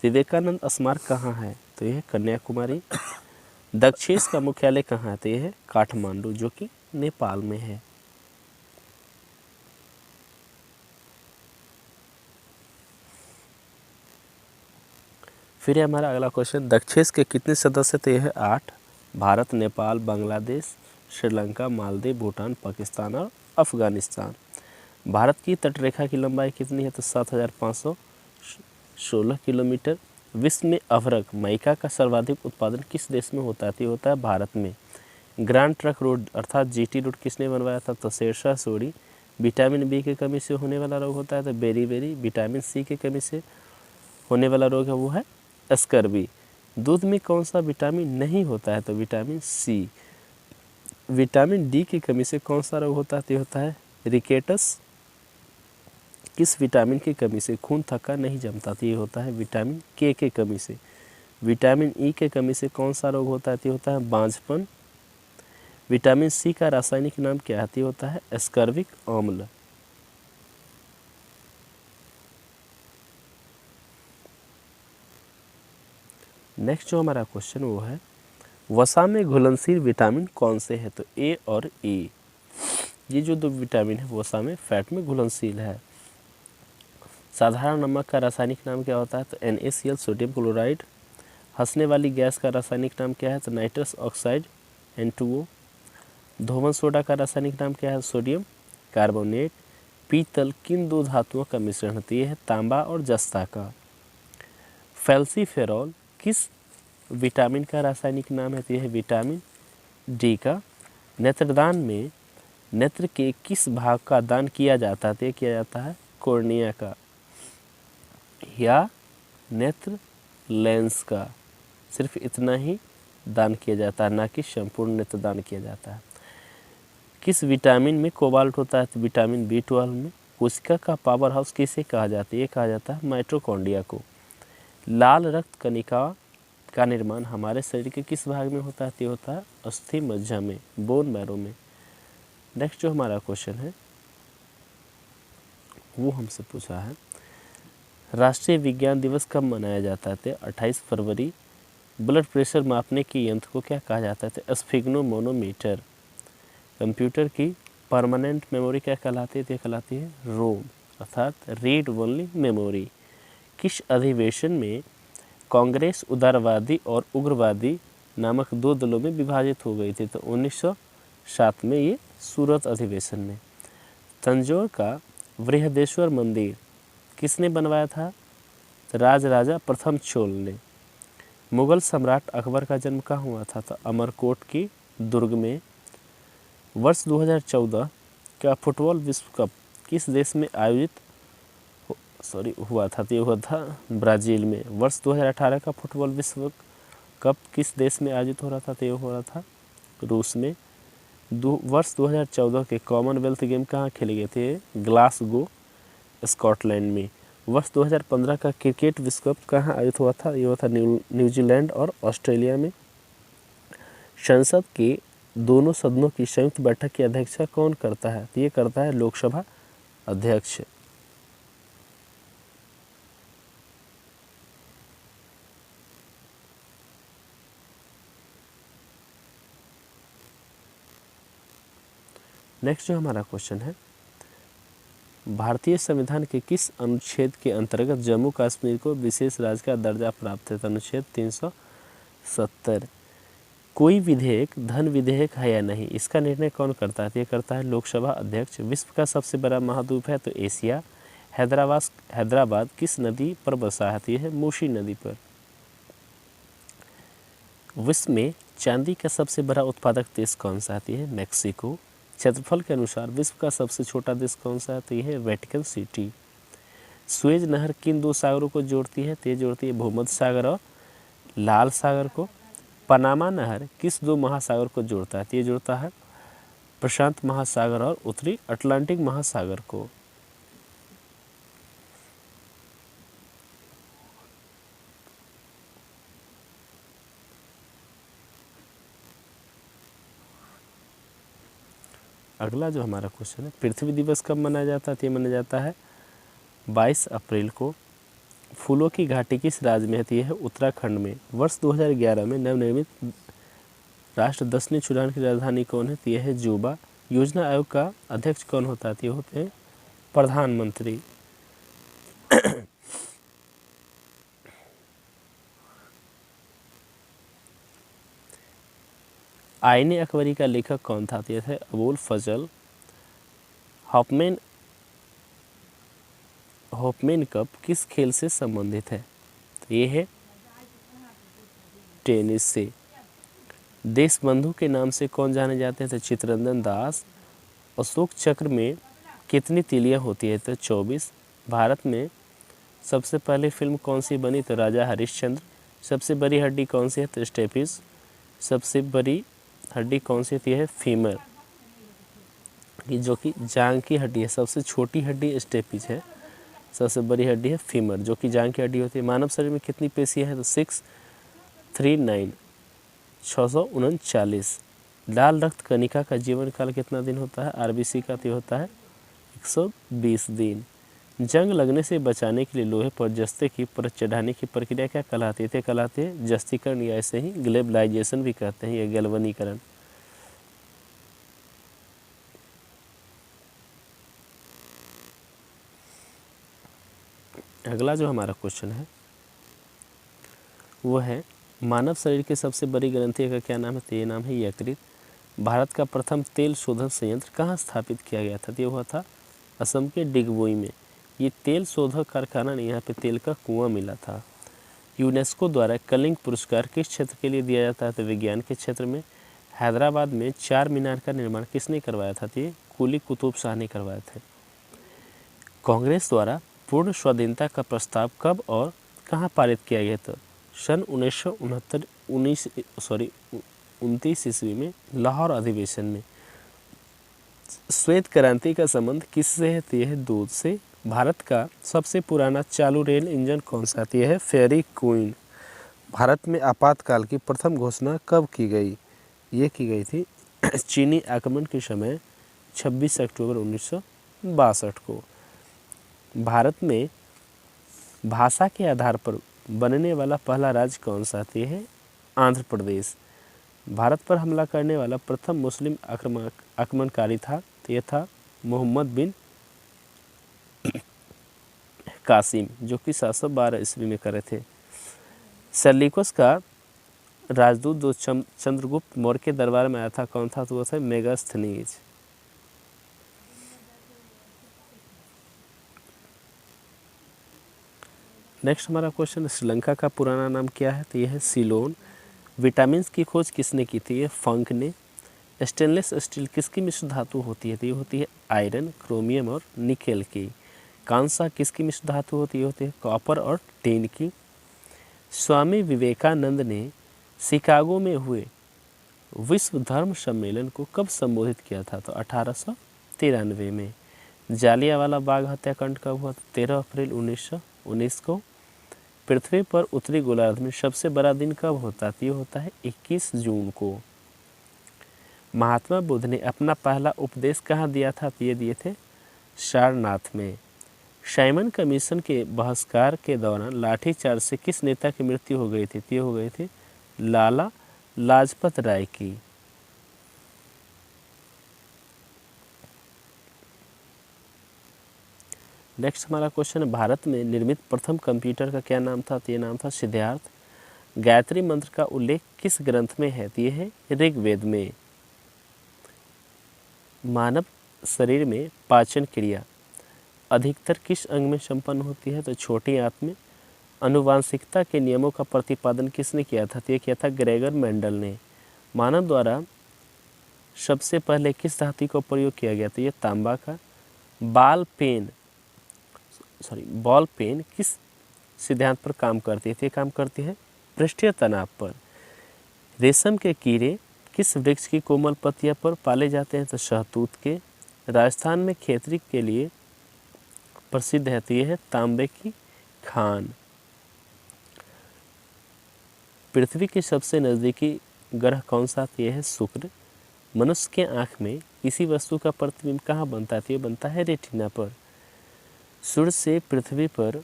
विवेकानंद स्मारक कहाँ है? तो यह कन्याकुमारी। दक्षेस का मुख्यालय कहाँ है? तो यह है काठमांडू जो कि नेपाल में है। फिर हमारा अगला क्वेश्चन, दक्षेस के कितने सदस्य थे? यह है 8। भारत, नेपाल, बांग्लादेश, श्रीलंका, मालदीव, भूटान, पाकिस्तान और अफगानिस्तान। भारत की तटरेखा की लंबाई कितनी है? तो 7516 किलोमीटर। विश्व में अभ्रक माइका का सर्वाधिक उत्पादन किस देश में होता है? तो होता है भारत में। ग्रांड ट्रंक रोड अर्थात जीटी रोड किसने बनवाया था? तो शेरशाह सूरी। विटामिन बी की कमी से होने वाला रोग होता है तो बेरी। विटामिन सी की कमी से होने वाला रोग है वो है स्कर्वी। दूध में कौन सा विटामिन नहीं होता है? तो विटामिन सी। विटामिन डी की कमी से कौन सा रोग होता है? तो ये होता है रिकेटस। किस विटामिन की कमी से खून थक्का नहीं जमता? तो ये होता है विटामिन के की कमी से। विटामिन ई के कमी से कौन सा रोग होता है? तो ये होता है बांझपन। विटामिन सी का रासायनिक नाम क्या है? तो ये होता है एस्कर्बिक अम्ल। नेक्स्ट जो हमारा क्वेश्चन वो है वसा में घुलनशील विटामिन कौन से हैं? तो ए और ई। ये जो दो विटामिन है वसा में फैट में घुलनशील है। साधारण नमक का रासायनिक नाम क्या होता है? तो NaCl सोडियम क्लोराइड। हंसने वाली गैस का रासायनिक नाम क्या है? तो नाइट्रस ऑक्साइड N2O। धोवन सोडा का रासायनिक नाम क्या है? Sodium carbonate. पीतल किन दो धातुओं का मिश्रण होती है? तांबा और जस्ता का। फैल्सीफेरॉल किस विटामिन का रासायनिक नाम है? तो यह विटामिन डी का। नेत्रदान में नेत्र के किस भाग का दान किया जाता है? तो किया जाता है कॉर्निया का या नेत्र लेंस का। सिर्फ इतना ही दान किया जाता है, ना कि संपूर्ण नेत्र दान किया जाता है। किस विटामिन में कोबाल्ट होता है? तो विटामिन B12 में। कोशिका का पावर हाउस किसे कहा जाता है? ये कहा जाता है माइटोकॉन्ड्रिया को। लाल रक्त कणिका का निर्माण हमारे शरीर के किस भाग में होता है? तो होता है अस्थि मज्जा में, बोन मैरो में। नेक्स्ट जो हमारा क्वेश्चन है वो हमसे पूछा है राष्ट्रीय विज्ञान दिवस कब मनाया जाता है? तो 28 फरवरी। ब्लड प्रेशर मापने के यंत्र को क्या कहा जाता है? तो स्फिग्नोमोनोमीटर। कंप्यूटर की परमानेंट मेमोरी क्या कहलाती है? तो कहलाती है रोम अर्थात रीड ओनली मेमोरी। किस अधिवेशन में कांग्रेस उदारवादी और उग्रवादी नामक दो दलों में विभाजित हो गई थी? तो 1907 में ये सूरत अधिवेशन में। तंजौर का बृहदेश्वर मंदिर किसने बनवाया था? राजराजा प्रथम चोल ने। मुगल सम्राट अकबर का जन्म कहाँ हुआ था? तो अमरकोट की दुर्ग में। वर्ष 2014 का फुटबॉल विश्व कप किस देश में आयोजित हुआ था? तो ये हुआ था ब्राज़ील में। वर्ष 2018 का फुटबॉल विश्व कप किस देश में आयोजित हो रहा था? तो ये हो रहा था रूस में। वर्ष 2014 के कॉमनवेल्थ गेम कहाँ खेले गए थे? ग्लासगो स्कॉटलैंड में। वर्ष 2015 का क्रिकेट विश्व कप कहाँ आयोजित हुआ था? ये हुआ था न्यूजीलैंड और ऑस्ट्रेलिया में। संसद के दोनों सदनों की संयुक्त बैठक की अध्यक्षता कौन करता है? तो ये करता है लोकसभा अध्यक्ष। नेक्स्ट जो हमारा क्वेश्चन है भारतीय संविधान के किस अनुच्छेद के अंतर्गत जम्मू कश्मीर को विशेष राज्य का दर्जा प्राप्त है? अनुच्छेद 370। कोई विधेयक धन विधेयक है या नहीं, इसका निर्णय कौन करता है? ये करता है लोकसभा अध्यक्ष। विश्व का सबसे बड़ा महाद्वीप है तो एशिया। हैदराबाद किस नदी पर बसा है? तो यह है मूसी नदी पर। विश्व में चांदी का सबसे बड़ा उत्पादक देश कौन सा है? तो यह है मैक्सिको। क्षेत्रफल के अनुसार विश्व का सबसे छोटा देश कौन सा है? तो यह है वेटिकन सिटी। सुएज नहर किन दो सागरों को जोड़ती है? तो ये जोड़ती है भूमध्य सागर और लाल सागर को। पनामा नहर किस दो महासागर को जोड़ता है? तो ये जोड़ता है प्रशांत महासागर और उत्तरी अटलांटिक महासागर को। अगला जो हमारा क्वेश्चन है पृथ्वी दिवस कब मनाया जाता है? तो ये मनाया जाता है 22 अप्रैल को। फूलों की घाटी किस राज्य में है? है उत्तराखंड में। वर्ष 2011 में नवनिर्मित राष्ट्र दक्षिणी सूडान की राजधानी कौन है? तो यह है जूबा। योजना आयोग का अध्यक्ष कौन होता है? तो ये होते हैं प्रधानमंत्री। आईने अकबरी का लेखक कौन था? तो यह है अबुल फजल। हॉपमैन कप किस खेल से संबंधित है? तो ये है टेनिस से। देशबंधु के नाम से कौन जाने जाते हैं? तो चित्तरंजन दास। अशोक चक्र में कितनी तीलियां होती है? तो 24। भारत में सबसे पहले फिल्म कौन सी बनी? तो राजा हरिश्चंद्र। सबसे बड़ी हड्डी कौन सी है? तो स्टेपिस। सबसे बड़ी हड्डी कौन सी होती है? फीमर, जो कि जांग की हड्डी है। सबसे छोटी हड्डी स्टेपिस है। सबसे बड़ी हड्डी है फीमर, जो कि जांग की हड्डी होती है। मानव शरीर में कितनी पेशियां हैं? तो 639, 639। लाल रक्त कणिका का जीवन काल कितना दिन होता है? आरबीसी का तो होता है 120 दिन। जंग लगने से बचाने के लिए लोहे पर जस्ते की परत चढ़ाने की प्रक्रिया क्या कहलाती है? कहलाती है जस्तीकरण, या ऐसे ही ग्लेबलाइजेशन भी कहते हैं, या गैल्वनीकरण। अगला जो हमारा क्वेश्चन है वो है मानव शरीर के सबसे बड़ी ग्रंथि का क्या नाम है? तो ये नाम है यकृत। भारत का प्रथम तेल शोधन संयंत्र कहाँ स्थापित किया गया था? तो ये हुआ था असम के डिगबोई में। ये तेल शोधक कारखाना नहीं, यहाँ पे तेल का कुआं मिला था। यूनेस्को द्वारा कलिंग पुरस्कार किस क्षेत्र के लिए दिया जाता है? तो विज्ञान के क्षेत्र में। हैदराबाद में चार मीनार का निर्माण किसने करवाया था? तो ये कुली कुतुब शाह ने करवाए थे। कांग्रेस द्वारा पूर्ण स्वाधीनता का प्रस्ताव कब और कहाँ पारित किया गया था? सन 1929 ईस्वी में लाहौर अधिवेशन में। श्वेत क्रांति का संबंध किससे है? तो यह है दूध से। भारत का सबसे पुराना चालू रेल इंजन कौन सा? तो यह है फेरी क्वीन। भारत में आपातकाल की प्रथम घोषणा कब की गई? ये की गई थी चीनी आक्रमण के समय 26 अक्टूबर 1962 को। भारत में भाषा के आधार पर बनने वाला पहला राज्य कौन सा? तो है आंध्र प्रदेश। भारत पर हमला करने वाला प्रथम मुस्लिम आक्रमणकारी था, तो यह था मोहम्मद बिन कासिम, जो कि 712 ईस्वी में करे थे। सेल्यूकस का राजदूत जो चंद्रगुप्त मौर्य के दरबार में आया था कौन था? तो वो था मेगास्थनीज। नेक्स्ट हमारा क्वेश्चन, श्रीलंका का पुराना नाम क्या है? तो यह है सिलोन। विटामिन की खोज किसने की थी? ये फंक ने। स्टेनलेस स्टील किसकी मिश्र धातु होती है? तो ये होती है आयरन, क्रोमियम और निकेल की। कांसा किसकी मिश्र धातु होती है? होती है कॉपर और टिन की। स्वामी विवेकानंद ने शिकागो में हुए विश्व धर्म सम्मेलन को कब संबोधित किया था? तो 1893 में। जालियांवाला बाग हत्याकांड कब हुआ? 13 अप्रैल 1919 को। पृथ्वी पर उत्तरी गोलार्ध में सबसे बड़ा दिन कब होता है? ये होता है 21 जून को। महात्मा बुद्ध ने अपना पहला उपदेश कहाँ दिया था? ये दिए थे सारनाथ में। साइमन कमीशन के बहिष्कार के दौरान लाठीचार्ज से किस नेता की मृत्यु हो गई थी? ये हो गई थी लाला लाजपत राय की। नेक्स्ट हमारा क्वेश्चन है, भारत में निर्मित प्रथम कंप्यूटर का क्या नाम था? तो ये नाम था सिद्धार्थ। गायत्री मंत्र का उल्लेख किस ग्रंथ में है? तो ये है ऋग्वेद में। मानव शरीर में पाचन क्रिया अधिकतर किस अंग में संपन्न होती है? तो छोटी आंत में। आनुवांशिकता के नियमों का प्रतिपादन किसने किया था? तो ये किया था ग्रेगर मेंडल ने। मानव द्वारा सबसे पहले किस धातु का प्रयोग किया गया? तो ये तांबा का। बॉल पेन किस सिद्धांत पर काम करती है? तो ये काम करती है पृष्ठीय तनाव पर। रेशम के कीड़े किस वृक्ष की कोमल पत्तियां पर पाले जाते हैं? तो शहतूत के। राजस्थान में खेती के लिए प्रसिद्ध है, तो ये है तांबे की खान। पृथ्वी के सबसे नज़दीकी ग्रह कौन सा? तो ये है शुक्र। मनुष्य के आँख में किसी वस्तु का प्रतिबिंब कहाँ बनता है? तो ये बनता है रेटिना पर। सूर्य से पृथ्वी पर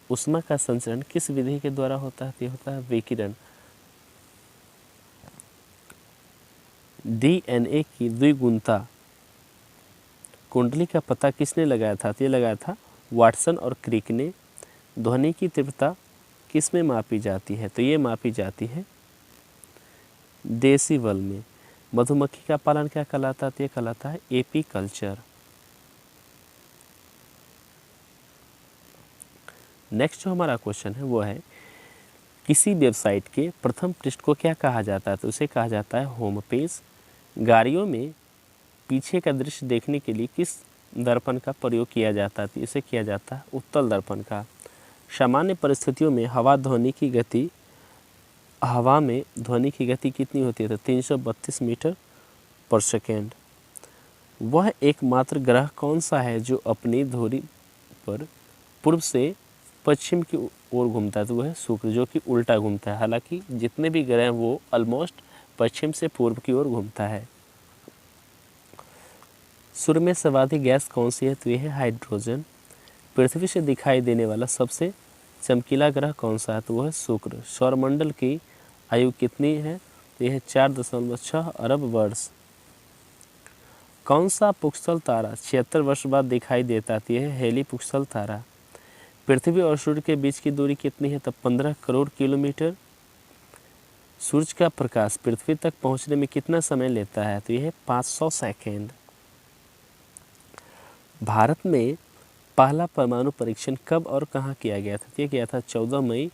उष्मा का संचरण किस विधि के द्वारा होता है? तो होता है विकिरण। DNA की द्विगुणता कुंडली का पता किसने लगाया था? तो ये लगाया था वाटसन और क्रिक ने। ध्वनि की तीव्रता किस में मापी जाती है? तो ये मापी जाती है डेसिबल में। मधुमक्खी का पालन क्या कहलाता है? तो ये कहलाता है एपीकल्चर। नेक्स्ट जो हमारा क्वेश्चन है वो है, किसी वेबसाइट के प्रथम पृष्ठ को क्या कहा जाता है? तो उसे कहा जाता है होम पेज। गाड़ियों में पीछे का दृश्य देखने के लिए किस दर्पण का प्रयोग किया जाता है? तो इसे किया जाता है उत्तल दर्पण का। सामान्य परिस्थितियों में हवा में ध्वनि की गति कितनी होती है? तो 332 मीटर पर सेकेंड। वह एकमात्र ग्रह कौन सा है जो अपनी धुरी पर पूर्व से पश्चिम की ओर घूमता है? तो वह है शुक्र, जो कि उल्टा घूमता है। हालांकि जितने भी ग्रह हैं वो ऑलमोस्ट पश्चिम से पूर्व की ओर घूमता है। सूर्य में सर्वाधिक गैस कौन सी है? तो यह है हाइड्रोजन। पृथ्वी से दिखाई देने वाला सबसे चमकीला ग्रह कौन सा है? तो वह है शुक्र। सौरमंडल की आयु कितनी है? तो यह 4.6 अरब वर्ष। कौन सा पुंस्तल तारा 76 वर्ष बाद दिखाई देता है? तो यह है हेली पुंस्तल तारा। पृथ्वी और सूर्य के बीच की दूरी कितनी है? तो 15 करोड़ किलोमीटर। सूर्य का प्रकाश पृथ्वी तक पहुंचने में कितना समय लेता है? तो यह है 500 सेकेंड। भारत में पहला परमाणु परीक्षण कब और कहाँ किया गया था? यह किया था 14 मई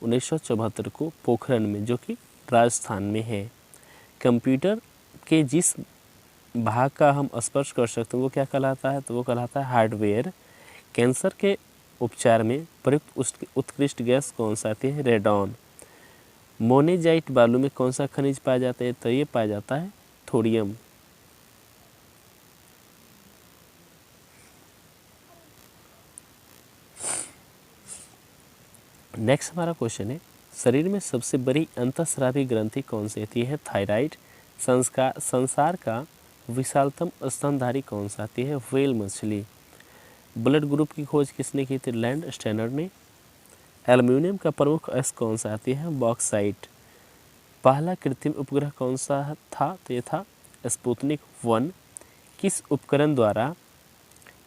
1974 को पोखरण में, जो कि राजस्थान में है। कंप्यूटर के जिस भाग का हम स्पर्श कर सकते हैं वो क्या कहलाता है? तो वो कहलाता है हार्डवेयर। कैंसर के उपचार में प्रयुक्त उत्कृष्ट गैस कौन सा आती है? रेडॉन। मोनेजाइट बालू में कौन सा खनिज पाया जाता है? तो ये पाया जाता है थोरियम। नेक्स्ट हमारा क्वेश्चन है, शरीर में सबसे बड़ी अंतःस्रावी ग्रंथि कौन सी है? है थायराइड। संसार का विशालतम स्तनधारी कौन सा? है व्हेल मछली। ब्लड ग्रुप की खोज किसने की थी? लैंड स्टैनर ने। एल्युमिनियम का प्रमुख अयस्क कौन सा? है बॉक्साइट। पहला कृत्रिम उपग्रह कौन सा था? तो ये था स्पुतनिक 1। किस उपकरण द्वारा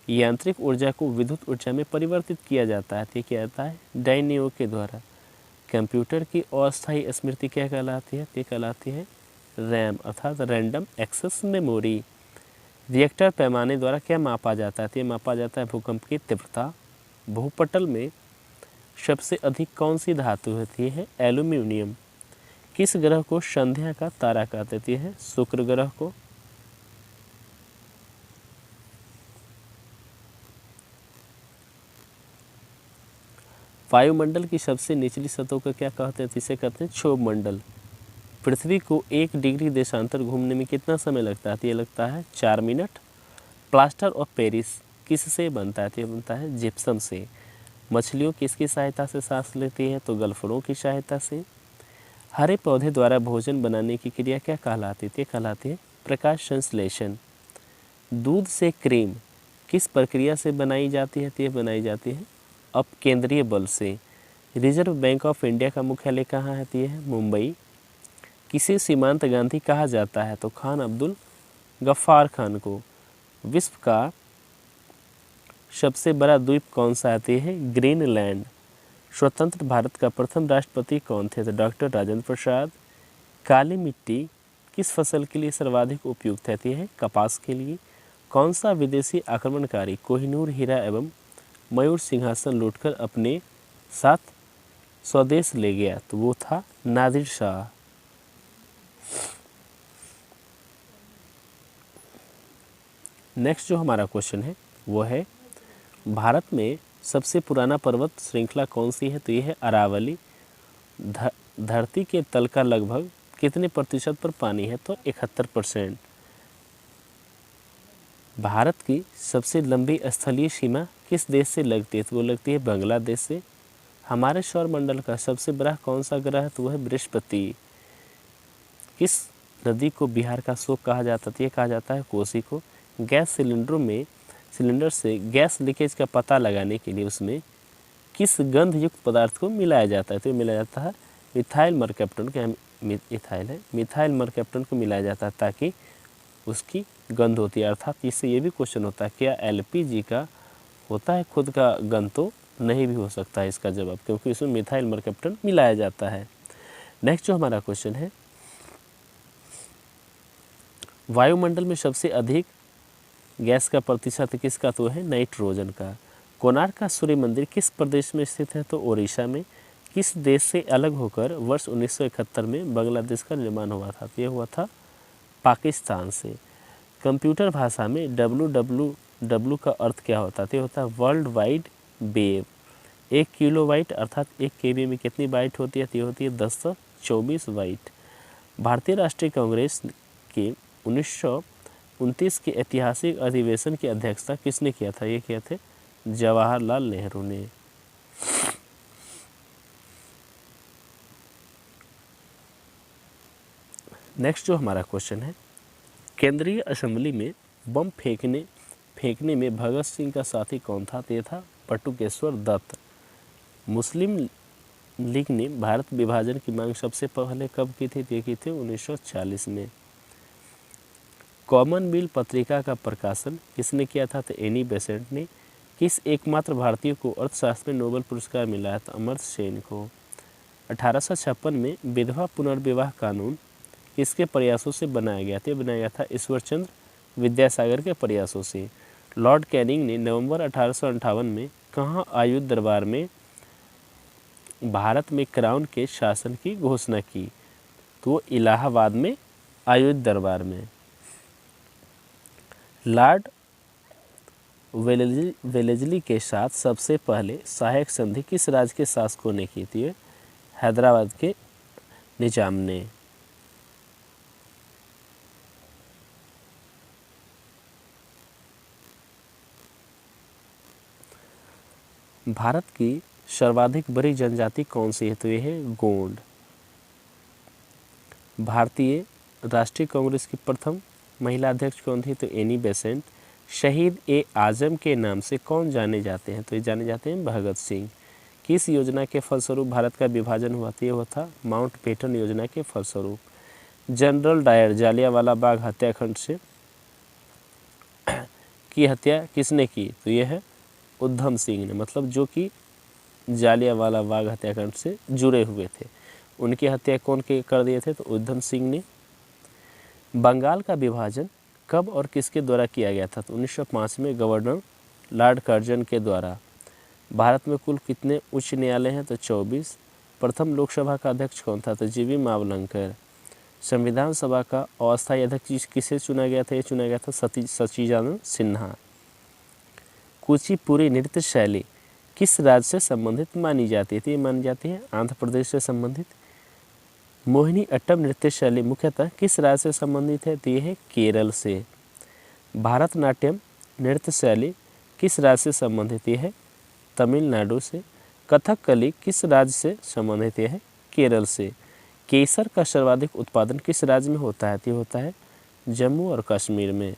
यांत्रिक ऊर्जा को विद्युत ऊर्जा में परिवर्तित किया जाता है? ये क्या जाता है? डायनियो के द्वारा। कंप्यूटर की अस्थायी स्मृति क्या कहलाती है? ये कहलाती है रैम अर्थात रैंडम एक्सेस मेमोरी। रिएक्टर पैमाने द्वारा क्या मापा जाता है? ये मापा जाता है भूकंप की तीव्रता। भूपटल में सबसे अधिक कौन सी धातु होती है? एल्यूमिनियम। किस ग्रह को संध्या का तारा कहते हैं? शुक्र ग्रह को। वायुमंडल की सबसे निचली सतह को क्या कहते हैं? इसे कहते हैं क्षोभ मंडल। पृथ्वी को 1 डिग्री देशांतर घूमने में कितना समय लगता है? ये लगता है 4 मिनट। प्लास्टर ऑफ पेरिस किससे बनता है? ये बनता है जिप्सम से। मछलियों किसकी सहायता से सांस लेती है? तो गल्फड़ों की सहायता से। हरे पौधे द्वारा भोजन बनाने की क्रिया क्या कहलाती है? कहलाती है प्रकाश संश्लेषण। दूध से क्रीम किस प्रक्रिया से बनाई जाती है? ये बनाई जाती है अपकेंद्रीय बल से। रिजर्व बैंक ऑफ इंडिया का मुख्यालय कहाँ है? ये है मुंबई। किसे सीमांत गांधी कहा जाता है? तो खान अब्दुल गफ्फार खान को। विश्व का सबसे बड़ा द्वीप कौन सा है? है ग्रीनलैंड। स्वतंत्र भारत का प्रथम राष्ट्रपति कौन थे? तो डॉक्टर राजेंद्र प्रसाद। काली मिट्टी किस फसल के लिए सर्वाधिक उपयुक्त है? है कपास के लिए। कौन सा विदेशी आक्रमणकारी कोहिनूर हीरा एवं मयूर सिंहासन लूटकर अपने साथ स्वदेश ले गया? तो वो था नादिर शाह। नेक्स्ट जो हमारा क्वेश्चन है वो है, भारत में सबसे पुराना पर्वत श्रृंखला कौन सी है? तो ये है अरावली। धरती के तल का लगभग कितने प्रतिशत पर पानी है? तो 71%। भारत की सबसे लंबी स्थलीय सीमा किस देश से लगती है? तो वो लगती है बांग्लादेश से। हमारे सौरमंडल का सबसे बड़ा कौन सा ग्रह है? तो वह है बृहस्पति। किस नदी को बिहार का शोक कहा जाता है? ये कहा जाता है कोसी को। गैस सिलेंडर से गैस लीकेज का पता लगाने के लिए उसमें किस गंध युक्त पदार्थ को मिलाया जाता है? तो मिलाया जाता है मिथाइल मरकैप्टन का, इथाइल है, मिथाइल मरकैप्टन को मिलाया जाता है ताकि उसकी गंध होती है। अर्थात इससे ये भी क्वेश्चन होता है क्या एलपीजी का होता है खुद का गंध? तो नहीं भी हो सकता है इसका जवाब, क्योंकि इसमें मिथाइल मरकैप्टन मिलाया जाता है। नेक्स्ट जो हमारा क्वेश्चन है, वायुमंडल में सबसे अधिक गैस का प्रतिशत किसका? तो है नाइट्रोजन का। कोणार्क का सूर्य मंदिर किस प्रदेश में स्थित है? तो ओडिशा में। किस देश से अलग होकर वर्ष 1971 में बांग्लादेश का निर्माण हुआ था? तो ये हुआ था पाकिस्तान से। कंप्यूटर भाषा में www का अर्थ क्या होता है? तो ये होता है world wide web. 1 kilo byte अर्थात 1 KB में कितनी बाइट होती है? तो ये होती है 1024 बाइट। भारतीय राष्ट्रीय कांग्रेस के 1929 के ऐतिहासिक अधिवेशन की अध्यक्षता किसने किया था? ये किए थे जवाहरलाल नेहरू ने। नेक्स्ट जो हमारा क्वेश्चन है, केंद्रीय असेंबली में बम फेंकने में भगत सिंह का साथी कौन था? तो ये था बटुकेश्वर दत्त। मुस्लिम लीग ने भारत विभाजन की मांग सबसे पहले कब की थी? ये की थी 1940 में। कॉमनवेल्थ पत्रिका का प्रकाशन किसने किया था? तो एनी बेसेंट ने। किस एकमात्र भारतीय को अर्थशास्त्र में नोबेल पुरस्कार मिला है? तो अमर्त्य सेन को। 1856 में विधवा पुनर्विवाह कानून किसके प्रयासों से बनाया गया था? बनाया गया था ईश्वरचंद्र विद्यासागर के प्रयासों से। लॉर्ड कैनिंग ने नवंबर 1858 में कहाँ आयुध दरबार में भारत में क्राउन के शासन की घोषणा की? तो इलाहाबाद में आयुध दरबार में। लॉर्ड वेलेस्ली के साथ सबसे पहले सहायक संधि किस राज्य के शासकों ने की थी? हैदराबाद के निजाम ने। भारत की सर्वाधिक बड़ी जनजाति कौन सी है? तो यह है गोंड। भारतीय राष्ट्रीय कांग्रेस की प्रथम महिला अध्यक्ष कौन थी? तो एनी बेसेंट। शहीद ए आजम के नाम से कौन जाने जाते हैं? तो ये जाने जाते हैं भगत सिंह। किस योजना के फलस्वरूप भारत का विभाजन हुआ था? ये हुआ था माउंटबेटन योजना के फलस्वरूप। जनरल डायर जालियांवाला बाग हत्याकांड से की हत्या किसने की? तो यह है उधम सिंह ने, मतलब जो कि जालियांवाला बाग हत्याकांड से जुड़े हुए थे। उनकी हत्या कौन के कर दिए थे? तो उधम सिंह ने। बंगाल का विभाजन कब और किसके द्वारा किया गया था? तो 1905 में गवर्नर लॉर्ड कर्जन के द्वारा। भारत में कुल कितने उच्च न्यायालय हैं? तो 24। प्रथम लोकसभा का अध्यक्ष कौन था? तो जीवी मावलंकर। संविधान सभा का अस्थायी अध्यक्ष किसे चुना गया था? ये चुना गया था सच्चिदानंद सिन्हा। कुचिपुड़ी नृत्य शैली किस राज्य से संबंधित मानी जाती है? तो ये मानी जाती है आंध्र प्रदेश से संबंधित। मोहिनी अट्टम नृत्य शैली मुख्यतः किस राज्य से संबंधित है? तो ये है केरल से। भारतनाट्यम नृत्य शैली किस राज्य से संबंधित है? तमिलनाडु से। कथकली किस राज्य से संबंधित है? केरल से। केसर का सर्वाधिक उत्पादन किस राज्य में होता है? तो होता है जम्मू और कश्मीर में।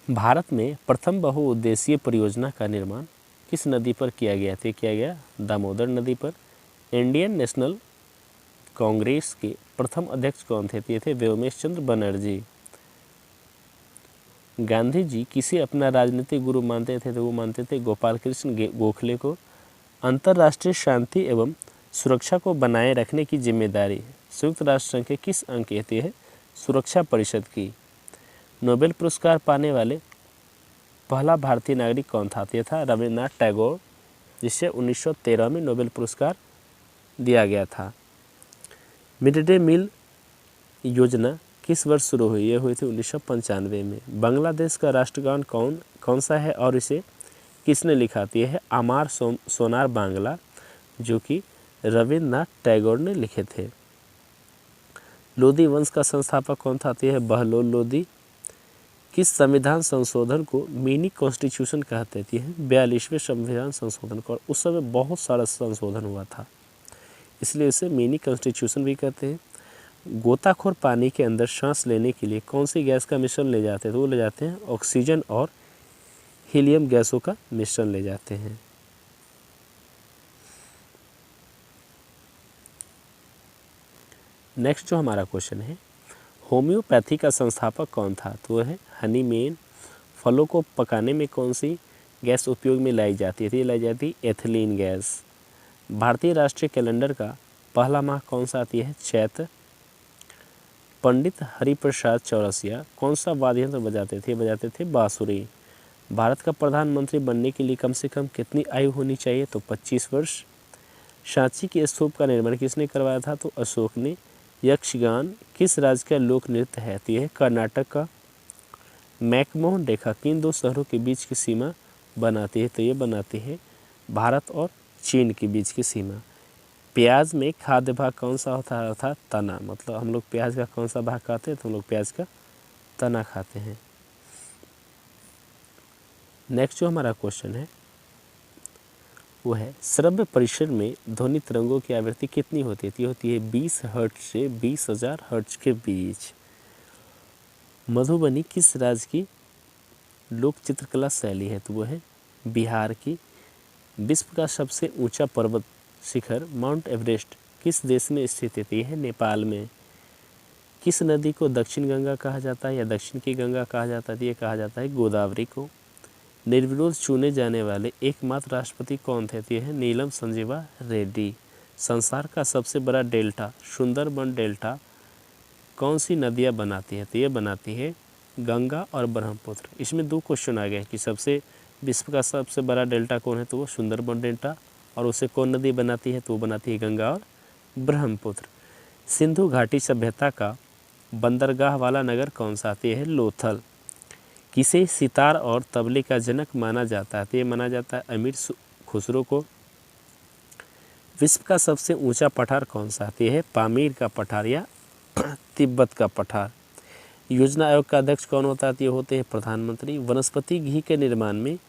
भारत में प्रथम बहुउद्देशीय परियोजना का निर्माण किस नदी पर किया गया था? किया गया दामोदर नदी पर। इंडियन नेशनल कांग्रेस के प्रथम अध्यक्ष कौन थे? ये थे व्योमेश चंद्र बनर्जी। गांधी जी किसे अपना राजनीतिक गुरु मानते थे? तो वो मानते थे गोपाल कृष्ण गोखले को। अंतर्राष्ट्रीय शांति एवं सुरक्षा को बनाए रखने की जिम्मेदारी संयुक्त राष्ट्र संघ के किस अंग की है? सुरक्षा परिषद की। नोबेल पुरस्कार पाने वाले पहला भारतीय नागरिक कौन था? ये था रविन्द्रनाथ टैगोर, जिसे 1913 में नोबेल पुरस्कार दिया गया था। मिड डे मील योजना किस वर्ष शुरू हुई? ये हुई थी 1995 में। बांग्लादेश का राष्ट्रगान कौन सा है और इसे किसने लिखा? यह है अमार सोनार बांग्ला, जो कि रविन्द्रनाथ टैगोर ने लिखे थे। लोदी वंश का संस्थापक कौन था? यह है बहलोल लोदी। किस संविधान संशोधन को मिनी कॉन्स्टिट्यूशन कहते हैं? 42वें संविधान संशोधन को। उस समय बहुत सारा संशोधन हुआ था, इसलिए इसे मिनी कॉन्स्टिट्यूशन भी कहते हैं। गोताखोर पानी के अंदर सांस लेने के लिए कौन सी गैस का मिश्रण ले जाते हैं? तो वो ले जाते हैं ऑक्सीजन और हीलियम गैसों का मिश्रण ले जाते हैं। नेक्स्ट जो हमारा क्वेश्चन है, होम्योपैथी का संस्थापक कौन था? तो वह है हनीमैन। फलों को पकाने में कौन सी गैस उपयोग में लाई जाती है? लाई जाती है एथिलीन गैस। भारतीय राष्ट्रीय कैलेंडर का पहला माह कौन सा आती है? चैत्र। पंडित हरिप्रसाद चौरसिया कौन सा वाद्य यंत्र बजाते थे? बजाते थे बांसुरी। भारत का प्रधानमंत्री बनने के लिए कम से कम कितनी आयु होनी चाहिए? तो 25 वर्ष। सांची के स्तूप का निर्माण किसने करवाया था? तो अशोक ने। यक्षगान किस राज्य का लोक नृत्य है? तो यह कर्नाटक का। मैकमोहन रेखा किन दो शहरों के बीच की सीमा बनाती है? तो ये बनाती है भारत और चीन के बीच की सीमा। प्याज में खाद्य भाग कौन सा होता है? अर्थात तना। मतलब हम लोग प्याज का कौन सा भाग खाते हैं? तो हम लोग प्याज का तना खाते हैं। नेक्स्ट जो हमारा क्वेश्चन है वो है श्रव्य परिसर में ध्वनि तरंगों की आवृत्ति कितनी होती है? होती है 20 हर्ट्ज से 20,000 हर्ट्ज के बीच। मधुबनी किस राज्य की लोक चित्रकला शैली है? तो वो है बिहार की। विश्व का सबसे ऊंचा पर्वत शिखर माउंट एवरेस्ट किस देश में स्थित है? है नेपाल में। किस नदी को दक्षिण गंगा कहा जाता है या दक्षिण की गंगा कहा जाता है? ये कहा जाता है गोदावरी को। निर्विरोध चुने जाने वाले एकमात्र राष्ट्रपति कौन थे? ये है नीलम संजीवा रेड्डी। संसार का सबसे बड़ा डेल्टा सुंदरबन डेल्टा कौन सी नदियाँ बनाती है? तो ये बनाती है गंगा और ब्रह्मपुत्र। इसमें दो क्वेश्चन आ गए कि विश्व का सबसे बड़ा डेल्टा कौन है? तो वो सुंदरबन डेल्टा। और उसे कौन नदी बनाती है? तो वो बनाती है गंगा और ब्रह्मपुत्र। सिंधु घाटी सभ्यता का बंदरगाह वाला नगर कौन सा? तो ये है लोथल। किसे सितार और तबले का जनक माना जाता है? तो ये माना जाता है अमीर खुसरो को। विश्व का सबसे ऊंचा पठार कौन सा? तो ये है पामीर का पठार या तिब्बत का पठार। योजना आयोग का अध्यक्ष कौन होता है? ये होते हैं प्रधानमंत्री। वनस्पति घी के निर्माण में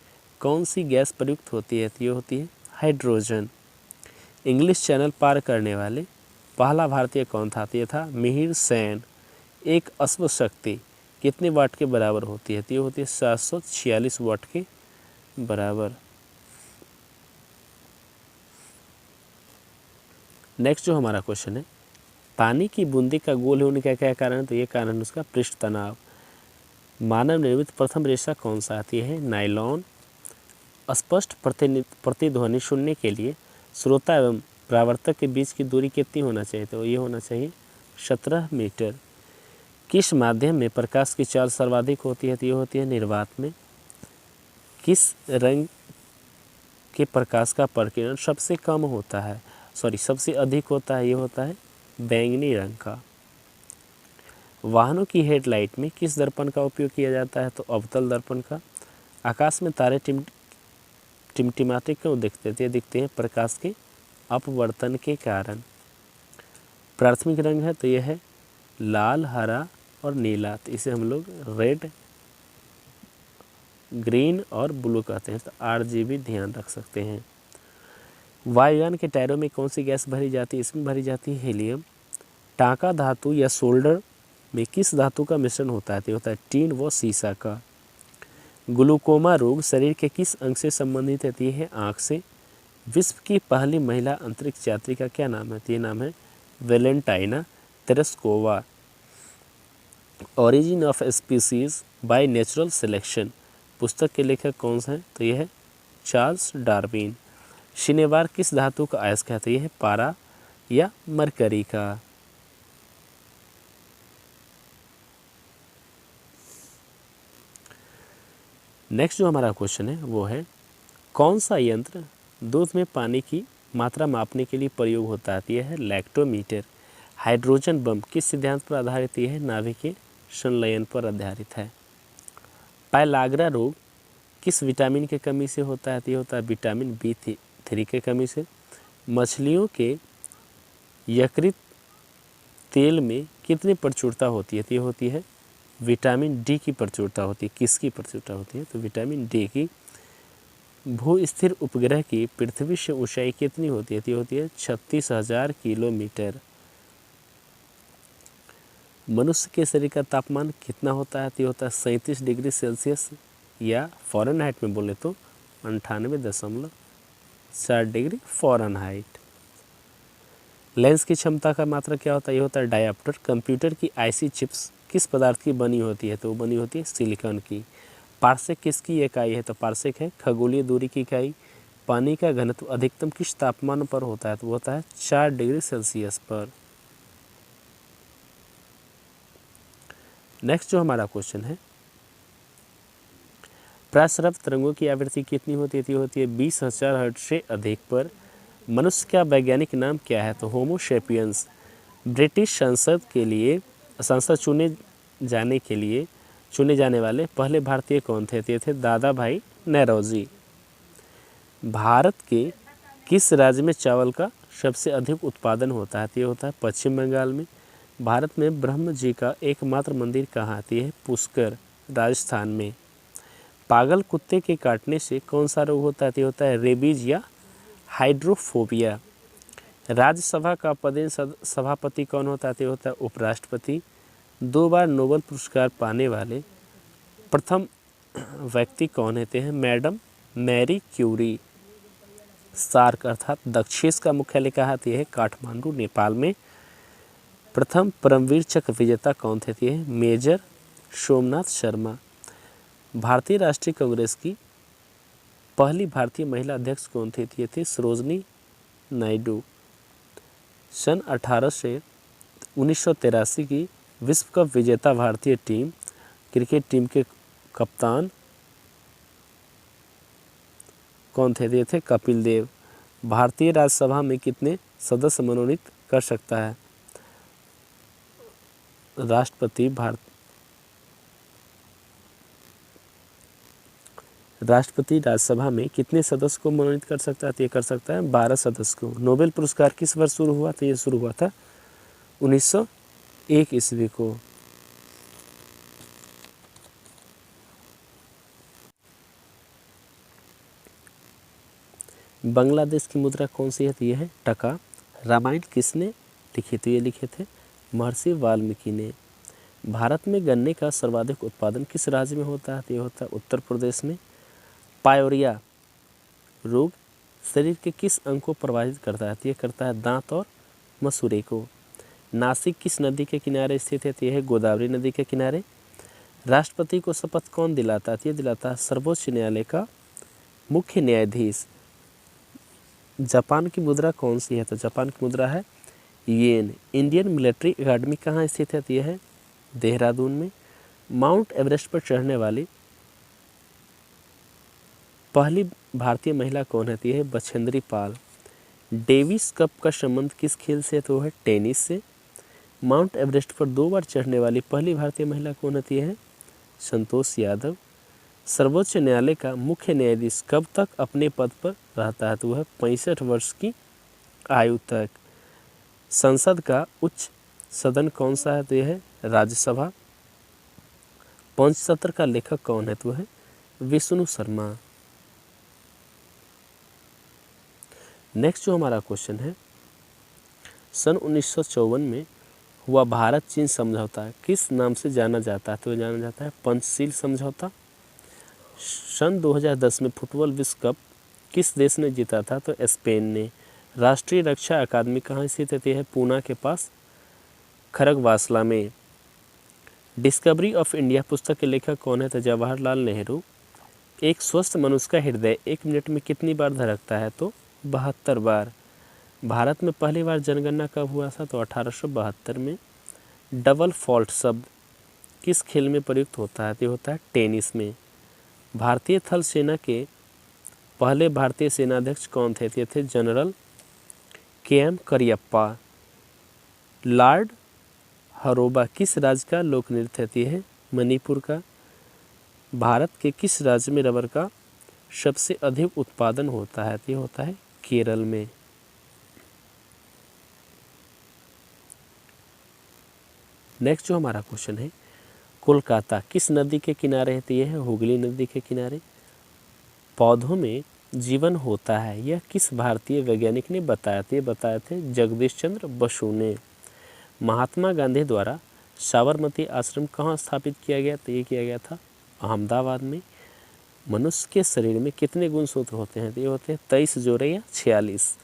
कौन सी गैस प्रयुक्त होती है? ये होती है हाइड्रोजन। इंग्लिश चैनल पार करने वाले पहला भारतीय कौन था? ये था मिहिर सेन। एक अश्व शक्ति कितने वाट के बराबर होती है? ये होती है 746 वाट के बराबर। नेक्स्ट जो हमारा क्वेश्चन है पानी की बूंदी का गोल होने का क्या कारण है? तो ये कारण उसका पृष्ठ तनाव। मानव निर्मित प्रथम रेशा कौन सा? आती है नायलॉन। स्पष्ट प्रतिध्वनि सुनने के लिए श्रोता एवं परावर्तक के बीच की दूरी कितनी होना चाहिए? तो ये होना चाहिए 17 मीटर। किस माध्यम में प्रकाश की चाल सर्वाधिक होती है? तो ये होती है निर्वात में। किस रंग के प्रकाश का प्रकीर्णन सबसे कम होता है? सबसे अधिक होता है? ये होता है बैंगनी रंग का। वाहनों की हेडलाइट में किस दर्पण का उपयोग किया जाता है? तो अवतल दर्पण का। आकाश में तारे टिमटिमाते क्यों दिखते थे? दिखते हैं प्रकाश के अपवर्तन के कारण। प्राथमिक रंग है तो यह है लाल, हरा और नीला। तो इसे हम लोग रेड, ग्रीन और ब्लू कहते हैं। तो RGB ध्यान रख सकते हैं। वायुयान के टायरों में कौन सी गैस भरी जाती है? इसमें भरी जाती है हीलियम। टांका धातु या सोल्डर में किस धातु का मिश्रण होता है? तो होता है टीन व सीसा का। ग्लूकोमा रोग शरीर के किस अंग से संबंधित है? है आँख से। विश्व की पहली महिला अंतरिक्ष यात्री का क्या नाम है? ये नाम है Valentina Tereshkova. Origin of species by natural selection पुस्तक के लेखक कौन से हैं? तो यह है चार्ल्स डार्विन। शनिवार किस धातु का अयस्क है? तो यह है पारा या मरकरी का। नेक्स्ट जो हमारा क्वेश्चन है वो है कौन सा यंत्र दूध में पानी की मात्रा मापने के लिए प्रयोग होता है? यह है लैक्टोमीटर। हाइड्रोजन बम किस सिद्धांत पर आधारित? यह है नाभिकीय संलयन पर आधारित है। पायलाग्रा रोग किस विटामिन की कमी से होता है? ये होता है विटामिन B3 के कमी से। मछलियों के यकृत तेल में कितनी प्रचुरता होती है? ये होती है विटामिन D की प्रचुरता होती है। किसकी प्रचुरता होती है? तो विटामिन D की। भू स्थिर उपग्रह की पृथ्वी से ऊंचाई कितनी होती है? ये होती है 36,000 किलोमीटर। मनुष्य के शरीर का तापमान कितना होता है? ये होता है 37 डिग्री सेल्सियस या फ़ारेनहाइट में बोले तो 98.4 डिग्री फ़ारेनहाइट। लेंस की क्षमता का मात्रा क्या होता है? ये होता है डायोप्टर। कंप्यूटर की IC चिप्स किस पदार्थ की बनी होती है? तो वो बनी होती है सिलिकॉन की। पार्सेक किसकी इकाई है? तो पार्सेक है खगोलीय दूरी की इकाई। पानी का घनत्व अधिकतम किस तापमान पर होता है? तो वो होता है 4 डिग्री सेल्सियस पर। नेक्स्ट जो हमारा क्वेश्चन है प्राश्रव्य तरंगों की आवृत्ति कितनी होती है? होती है 20,000 हर्ट्ज से अधिक पर। मनुष्य का वैज्ञानिक नाम क्या है? तो होमो सेपियंस। ब्रिटिश संसद चुने जाने के लिए चुने जाने वाले पहले भारतीय कौन थे? ये थे दादा भाई नौरोजी। भारत के किस राज्य में चावल का सबसे अधिक उत्पादन होता है? ये होता है पश्चिम बंगाल में। भारत में ब्रह्म जी का एकमात्र मंदिर कहाँ है? ये है पुष्कर, राजस्थान में। पागल कुत्ते के काटने से कौन सा रोग होता है? ये होता है रेबीज या हाइड्रोफोबिया। राज्यसभा का पदेन सभापति कौन होता है? ये होता है उपराष्ट्रपति। 2 बार नोबेल पुरस्कार पाने वाले प्रथम व्यक्ति कौन होते हैं? Madam Marie Curie. सार्क अर्थात दक्षेस का मुख्यालय कहाँ है? है काठमांडू, नेपाल में। प्रथम परमवीर चक्र विजेता कौन थे? ये मेजर सोमनाथ शर्मा। भारतीय राष्ट्रीय कांग्रेस की पहली भारतीय महिला अध्यक्ष कौन थी? ये थी सरोजनी नायडू। सन 1983 की विश्व कप विजेता भारतीय टीम क्रिकेट टीम के कप्तान कौन थे? ये थे कपिल देव। भारतीय राज्यसभा में कितने सदस्य मनोनीत कर सकता है राष्ट्रपति? राष्ट्रपति राज्यसभा में कितने सदस्य को मनोनीत कर सकता है? ये कर सकता है 12 सदस्य को। नोबेल पुरस्कार किस वर्ष शुरू हुआ था? ये शुरू हुआ था 1901 ईस्वी को। बांग्लादेश की मुद्रा कौन सी है? तो ये है टका। रामायण किसने लिखी? तो ये लिखे थे महर्षि वाल्मीकि ने। भारत में गन्ने का सर्वाधिक उत्पादन किस राज्य में होता है? तो ये होता है उत्तर प्रदेश में। पायोरिया रोग शरीर के किस अंग को प्रभावित करता है? तो ये करता है दांत और मसूड़े को। नासिक किस नदी के किनारे स्थित है? तो ये है गोदावरी नदी के किनारे। राष्ट्रपति को शपथ कौन दिलाता है? तो ये दिलाता है सर्वोच्च न्यायालय का मुख्य न्यायाधीश। जापान की मुद्रा कौन सी है? तो जापान की मुद्रा है येन। इंडियन मिलिट्री एकेडमी कहाँ स्थित है? तो यह है देहरादून में। माउंट एवरेस्ट पर चढ़ने वाली पहली भारतीय महिला कौन है? तो यह है बछेंद्री पाल। डेविस कप का संबंध किस खेल से? तो है टेनिस से। माउंट एवरेस्ट पर 2 बार चढ़ने वाली पहली भारतीय महिला कौन होती है? संतोष यादव। सर्वोच्च न्यायालय का मुख्य न्यायाधीश कब तक अपने पद पर रहता है? तो वह 65 वर्ष की आयु तक। संसद का उच्च सदन कौन सा है? तो यह है राज्यसभा। पंचतंत्र का लेखक कौन है? तो वह है विष्णु शर्मा। नेक्स्ट जो हमारा क्वेश्चन है, सन 1954 में हुआ भारत चीन समझौता किस नाम से जाना जाता है? तो जाना जाता है पंचशील समझौता। सन 2010 में फुटबॉल विश्व कप किस देश ने जीता था? तो स्पेन ने। राष्ट्रीय रक्षा अकादमी कहाँ स्थित है? पूना के पास खरगवासला में। डिस्कवरी ऑफ इंडिया पुस्तक के लेखक कौन है? तो जवाहरलाल नेहरू। एक स्वस्थ मनुष्य का हृदय 1 मिनट में कितनी बार धड़कता है? तो 72 बार। भारत में पहली बार जनगणना कब हुआ था? तो 1872 में। डबल फॉल्ट शब्द किस खेल में प्रयुक्त होता है? तो होता है टेनिस में। भारतीय थल सेना के पहले भारतीय सेनाध्यक्ष कौन थे? ये थे जनरल KM करियप्पा। लॉर्ड हरोबा किस राज्य का लोक नृत्य है? मणिपुर का। भारत के किस राज्य में रबर का सबसे अधिक उत्पादन होता है? ये होता है केरल में। नेक्स्ट जो हमारा क्वेश्चन है, कोलकाता किस नदी के किनारे है? तो यह है हुगली नदी के किनारे। पौधों में जीवन होता है, यह किस भारतीय वैज्ञानिक ने बताया? तो ये बताए थे जगदीश चंद्र बसु ने। महात्मा गांधी द्वारा साबरमती आश्रम कहाँ स्थापित किया गया? तो ये किया गया था अहमदाबाद में। मनुष्य के शरीर में कितने गुणसूत्र होते हैं? तो ये होते हैं 23 जोड़े या 46।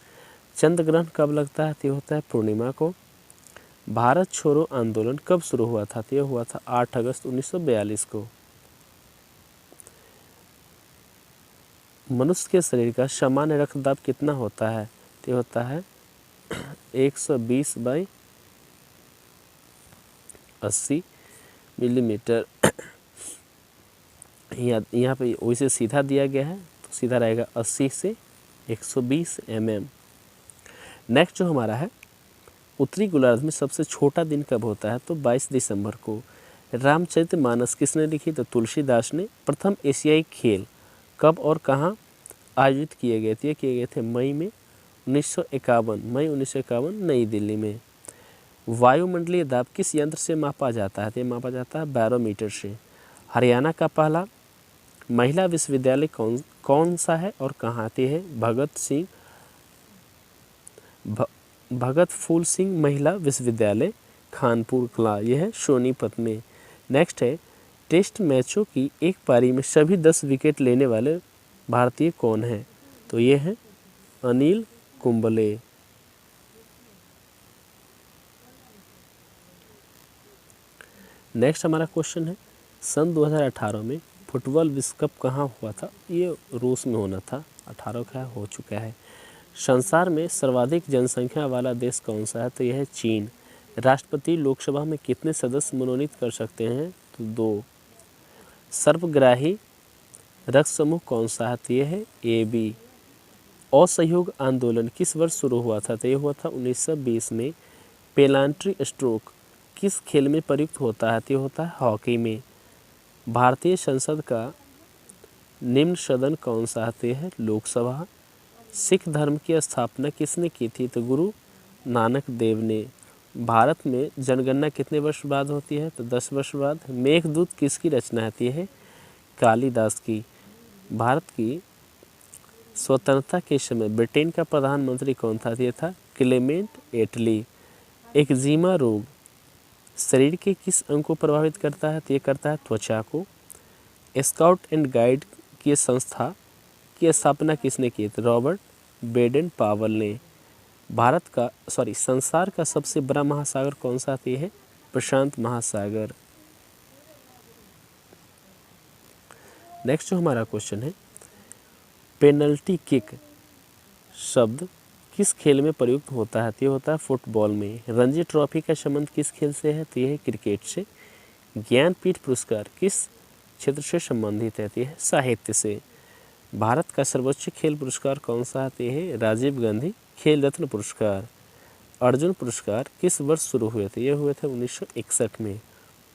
चंद्र ग्रहण कब लगता है? तो ये होता है पूर्णिमा को। भारत छोड़ो आंदोलन कब शुरू हुआ था? तो यह हुआ था 8 अगस्त 1942 को। मनुष्य के शरीर का सामान्य रक्तदाब कितना होता है? तो होता है 120/80 मिलीमीटर। यहाँ पे वैसे सीधा दिया गया है तो सीधा रहेगा 80 से 120 mm। नेक्स्ट जो हमारा है, उत्तरी गोलार्ध में सबसे छोटा दिन कब होता है? तो 22 दिसंबर को। रामचरितमानस किसने लिखी? तो तुलसीदास ने। प्रथम एशियाई खेल कब और कहाँ आयोजित किए गए थे? ये किए गए थे मई 1951 नई दिल्ली में। वायुमंडलीय दाब किस यंत्र से मापा जाता है? तो ये मापा जाता है बैरोमीटर से। हरियाणा का पहला महिला विश्वविद्यालय कौन सा है और कहाँ आती है? भगत फूल सिंह महिला विश्वविद्यालय खानपुर कला, यह है सोनीपत में। नेक्स्ट है, टेस्ट मैचों की एक पारी में सभी 10 विकेट लेने वाले भारतीय कौन हैं? तो ये है अनिल कुंबले। नेक्स्ट हमारा क्वेश्चन है, सन 2018 में फुटबॉल विश्व कप कहाँ हुआ था? ये रूस में होना था। 18 का हो चुका है। संसार में सर्वाधिक जनसंख्या वाला देश कौन सा है? तो यह है चीन। राष्ट्रपति लोकसभा में कितने सदस्य मनोनीत कर सकते हैं? तो 2। सर्वग्राही रक्त समूह कौन सा है? तो यह है AB। असहयोग आंदोलन किस वर्ष शुरू हुआ था? तो यह हुआ था 1920 में। पेलांट्री स्ट्रोक किस खेल में प्रयुक्त होता है? तो यह होता है हॉकी में। भारतीय संसद का निम्न सदन कौन सा है? तो यह है लोकसभा। सिख धर्म की स्थापना किसने की थी? तो गुरु नानक देव ने। भारत में जनगणना कितने वर्ष बाद होती है? तो 10 वर्ष बाद। मेघदूत किसकी रचना है? है कालिदास की। भारत की स्वतंत्रता के समय ब्रिटेन का प्रधानमंत्री कौन था? ये था क्लेमेंट एटली। एक्जिमा रोग शरीर के किस अंग को प्रभावित करता है? तो ये करता है त्वचा को। स्काउट एंड गाइड की संस्था की स्थापना किसने की? तो रॉबर्ट बेडन पावल ने। संसार का सबसे बड़ा महासागर कौन सा है? प्रशांत महासागर। नेक्स्ट जो हमारा क्वेश्चन है, पेनल्टी किक शब्द किस खेल में प्रयुक्त होता है? तो ये होता है फुटबॉल में। रणजी ट्रॉफी का संबंध किस खेल से है? तो यह है क्रिकेट से। ज्ञानपीठ पुरस्कार किस क्षेत्र से संबंधित है? तो यह है साहित्य से। भारत का सर्वोच्च खेल पुरस्कार कौन सा है? तो यह है राजीव गांधी खेल रत्न पुरस्कार। अर्जुन पुरस्कार किस वर्ष शुरू हुए थे? ये हुए थे 1961 में।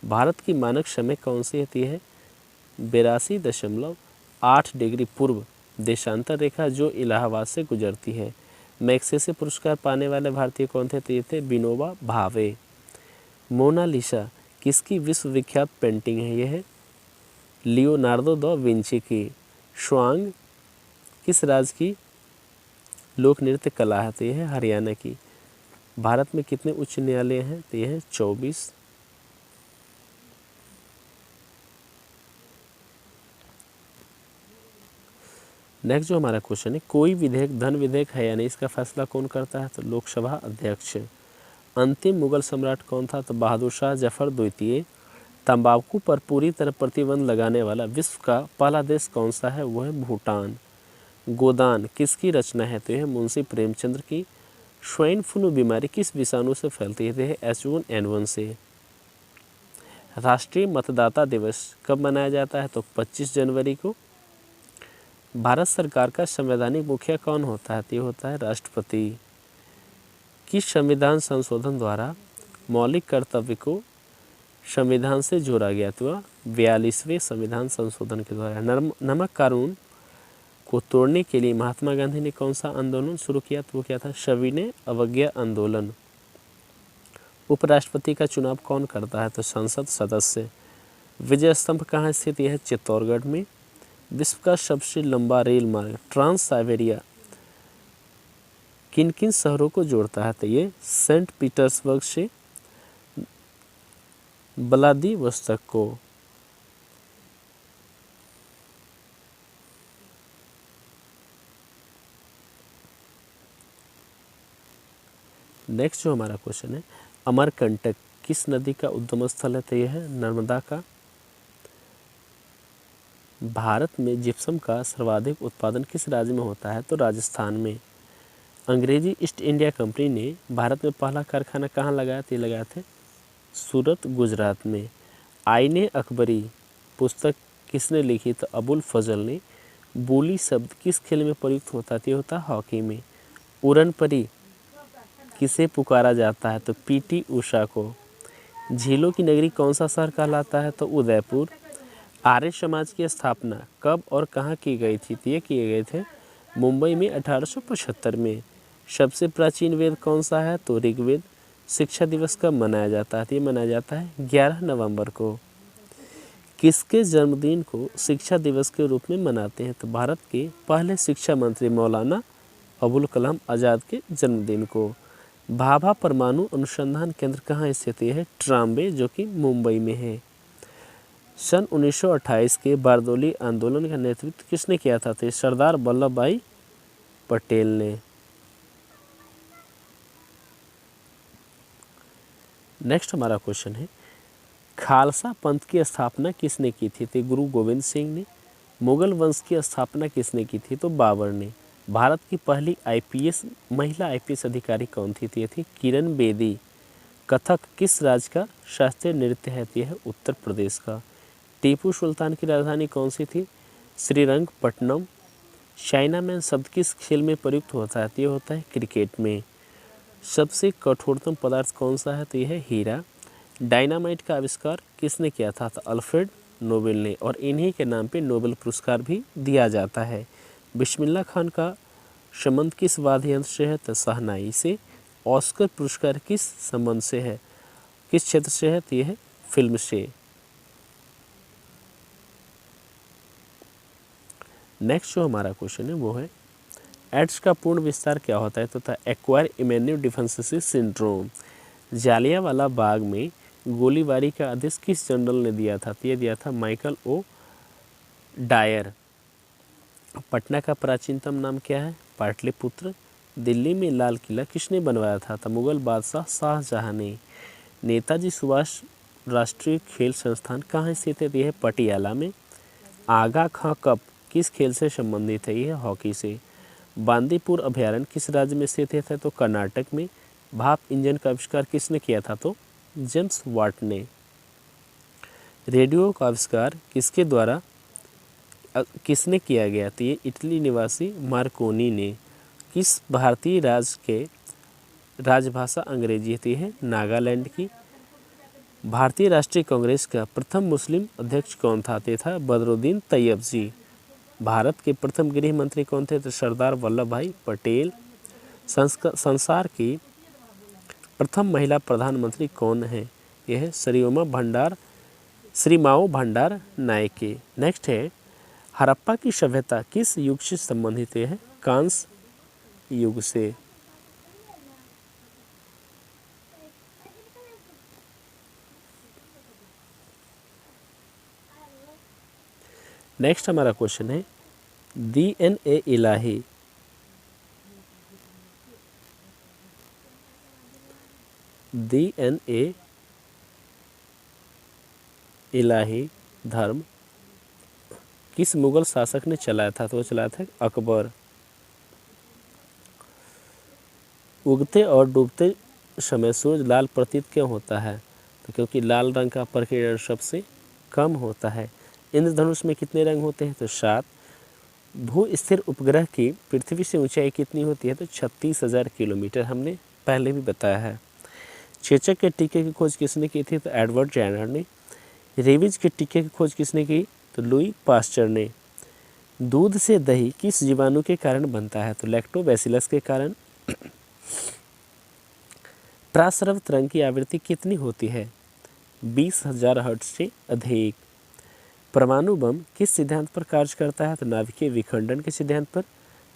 भारत की मानक समय कौन सी है? तो यह है 82.8 डिग्री पूर्व देशांतर रेखा जो इलाहाबाद से गुजरती है। मैग्सेसे पुरस्कार पाने वाले भारतीय कौन थे? तो ये थे विनोबा भावे। मोनालिसा किसकी विश्वविख्यात पेंटिंग है? यह है लियोनार्डो दा विंची की। स्वांग किस राज्य की लोक नृत्य कला है? तो यह है हरियाणा की। भारत में कितने उच्च न्यायालय हैं? तो यह है 24। नेक्स्ट जो हमारा क्वेश्चन है, कोई विधेयक धन विधेयक है या नहीं, इसका फैसला कौन करता है? तो लोकसभा अध्यक्ष। अंतिम मुगल सम्राट कौन था? तो बहादुर शाह जफर द्वितीय। तंबाकू पर पूरी तरह प्रतिबंध लगाने वाला विश्व का पहला देश कौन सा है? वह है भूटान। गोदान किसकी रचना है? तो यह मुंशी प्रेमचंद्र की। स्वाइन फ्लू बीमारी किस विषाणु से फैलती है? H1N1 से। राष्ट्रीय मतदाता दिवस कब मनाया जाता है? तो 25 जनवरी को। भारत सरकार का संवैधानिक मुखिया कौन होता है? तो ये होता है राष्ट्रपति। किस संविधान संशोधन द्वारा मौलिक कर्तव्य को संविधान से जोड़ा गया? तो 42वें संविधान संशोधन के द्वारा। नमक कानून को तोड़ने के लिए महात्मा गांधी ने कौन सा आंदोलन शुरू किया? तो वो क्या था? सविनय अवज्ञा आंदोलन। उपराष्ट्रपति का चुनाव कौन करता है? तो संसद सदस्य। विजय स्तंभ कहाँ स्थित? यह है चित्तौड़गढ़ में। विश्व का सबसे लंबा रेल मार्ग ट्रांस साइबेरिया किन किन शहरों को जोड़ता है? तो ये सेंट पीटर्सबर्ग से व्लादिवोस्तोक को। नेक्स्ट जो हमारा क्वेश्चन है, अमरकंटक किस नदी का उद्गम स्थल है? तो यह है नर्मदा का। भारत में जिप्सम का सर्वाधिक उत्पादन किस राज्य में होता है? तो राजस्थान में। अंग्रेजी ईस्ट इंडिया कंपनी ने भारत में पहला कारखाना कहाँ लगाया? तो ये लगाए थे सूरत गुजरात में। आईने अकबरी पुस्तक किसने लिखी? तो अबुल फजल ने। बोली शब्द किस खेल में प्रयुक्त होता है? तो ये होता है हॉकी में। उड़न परी किसे पुकारा जाता है? तो PT उषा को। झीलों की नगरी कौन सा शहर कहलाता है? तो उदयपुर। आर्य समाज की स्थापना कब और कहाँ की गई थी? तो ये किए गए थे मुंबई में 1875 में। सबसे प्राचीन वेद कौन सा है? तो ऋग्वेद। शिक्षा दिवस कब मनाया जाता है? तो ये मनाया जाता है 11 नवंबर को। किसके जन्मदिन को शिक्षा दिवस के रूप में मनाते हैं? तो भारत के पहले शिक्षा मंत्री मौलाना अबुल कलाम आज़ाद के जन्मदिन को। भाभा परमाणु अनुसंधान केंद्र कहाँ स्थित है? ट्राम्बे, जो कि मुंबई में है। सन 1928 के बारदोली आंदोलन का नेतृत्व किसने किया था? तो सरदार वल्लभ भाई पटेल ने। नेक्स्ट हमारा क्वेश्चन है, खालसा पंथ की स्थापना किसने की थी? तो गुरु गोविंद सिंह ने। मुगल वंश की स्थापना किसने की थी? तो बाबर ने। भारत की पहली महिला आईपीएस अधिकारी कौन थी? तो ये थी किरण बेदी। कथक किस राज्य का शास्त्रीय नृत्य है? तो यह है उत्तर प्रदेश का। टीपू सुल्तान की राजधानी कौन सी थी? श्रीरंगपट्टनम। चाइना मैन शब्द किस खेल में प्रयुक्त होता है? तो ये होता है क्रिकेट में। सबसे कठोरतम पदार्थ कौन सा है? तो यह है हीरा। डायनामाइट का आविष्कार किसने किया था? तो अल्फ्रेड नोबेल ने, और इन्हीं के नाम पे नोबेल पुरस्कार भी दिया जाता है। बिस्मिल्लाह खान का संबंध किस वाद्य यंत्र से है? तो शहनाई से। ऑस्कर पुरस्कार किस संबंध से है, किस क्षेत्र से है? तो यह है फिल्म से। नेक्स्ट जो हमारा क्वेश्चन है वो है, एड्स का पूर्ण विस्तार क्या होता है? तो था acquire immuno deficiency syndrome. Jallianwala Bagh में गोलीबारी का आदेश किस जनरल ने दिया था? तो ये दिया था माइकल ओ डायर। पटना का प्राचीनतम नाम क्या है? पाटलिपुत्र। दिल्ली में लाल किला किसने बनवाया था? तो मुगल बादशाह शाहजहां ने। नेताजी सुभाष राष्ट्रीय खेल संस्थान कहाँ स्थित है? यह है पटियाला में। आगा खां कप किस खेल से संबंधित है? यह हॉकी से। बांदीपुर अभयारण्य किस राज्य में स्थित है? तो कर्नाटक में। भाप इंजन का आविष्कार किसने किया था? तो जेम्स वाट ने। रेडियो का आविष्कार किसने किया गया? तो ये इटली निवासी मार्कोनी ने। किस भारतीय राज्य के राजभाषा अंग्रेजी थी? है नागालैंड की। भारतीय राष्ट्रीय कांग्रेस का प्रथम मुस्लिम अध्यक्ष कौन था? ते था बदरुद्दीन तैयब जी। भारत के प्रथम गृह मंत्री कौन थे? तो सरदार वल्लभ भाई पटेल। संसार की प्रथम महिला प्रधानमंत्री कौन है? यह है श्रीमाओ भंडार नायके। नेक्स्ट है, हड़प्पा की सभ्यता किस युग से संबंधित है? कांस्य युग से। नेक्स्ट हमारा क्वेश्चन है, DNA इलाही धर्म किस मुगल शासक ने चलाया था? तो वो चलाया था अकबर। उगते और डूबते समय सूरज लाल प्रतीत क्यों होता है? तो क्योंकि लाल रंग का प्रकिरण सबसे कम होता है। इंद्रधनुष में कितने रंग होते हैं? तो 7। भू स्थिर उपग्रह की पृथ्वी से ऊंचाई कितनी होती है? तो 36,000 किलोमीटर, हमने पहले भी बताया है। चेचक के टीके की खोज किसने की थी? तो एडवर्ड जेनर ने। रेबीज के टीके की खोज किसने की? तो लुई पास्चर ने। दूध से दही किस जीवाणु के कारण बनता है? तो लैक्टोबैसिलस के कारण। प्रासरव तरंग की आवृत्ति कितनी होती है? 20,000 हर्ट्ज से अधिक। परमाणु बम किस सिद्धांत पर कार्य करता है? तो नाभिकीय विखंडन के सिद्धांत पर।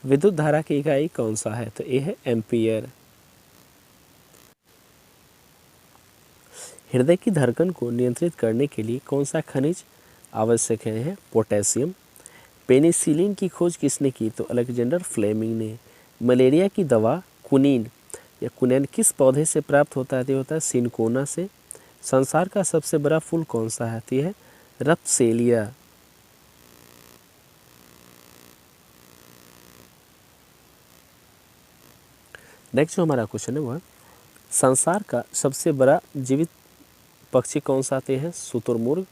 विद्युत धारा की इकाई कौन सा है? तो ये है एम्पियर। हृदय की धड़कन को नियंत्रित करने के लिए कौन सा खनिज आवश्यक है? पोटेशियम। पेनिसिलिन की खोज किसने की? तो अलेक्जेंडर फ्लेमिंग ने। मलेरिया की दवा कुनीन या कुनैन किस पौधे से प्राप्त होता है? तो होता है सिनकोना से। संसार का सबसे बड़ा फूल कौन सा है? तो यह है रप्सेलिया। नेक्स्ट जो हमारा क्वेश्चन है वह, संसार का सबसे बड़ा जीवित पक्षी कौन सा? आते हैं शुतुरमुर्ग।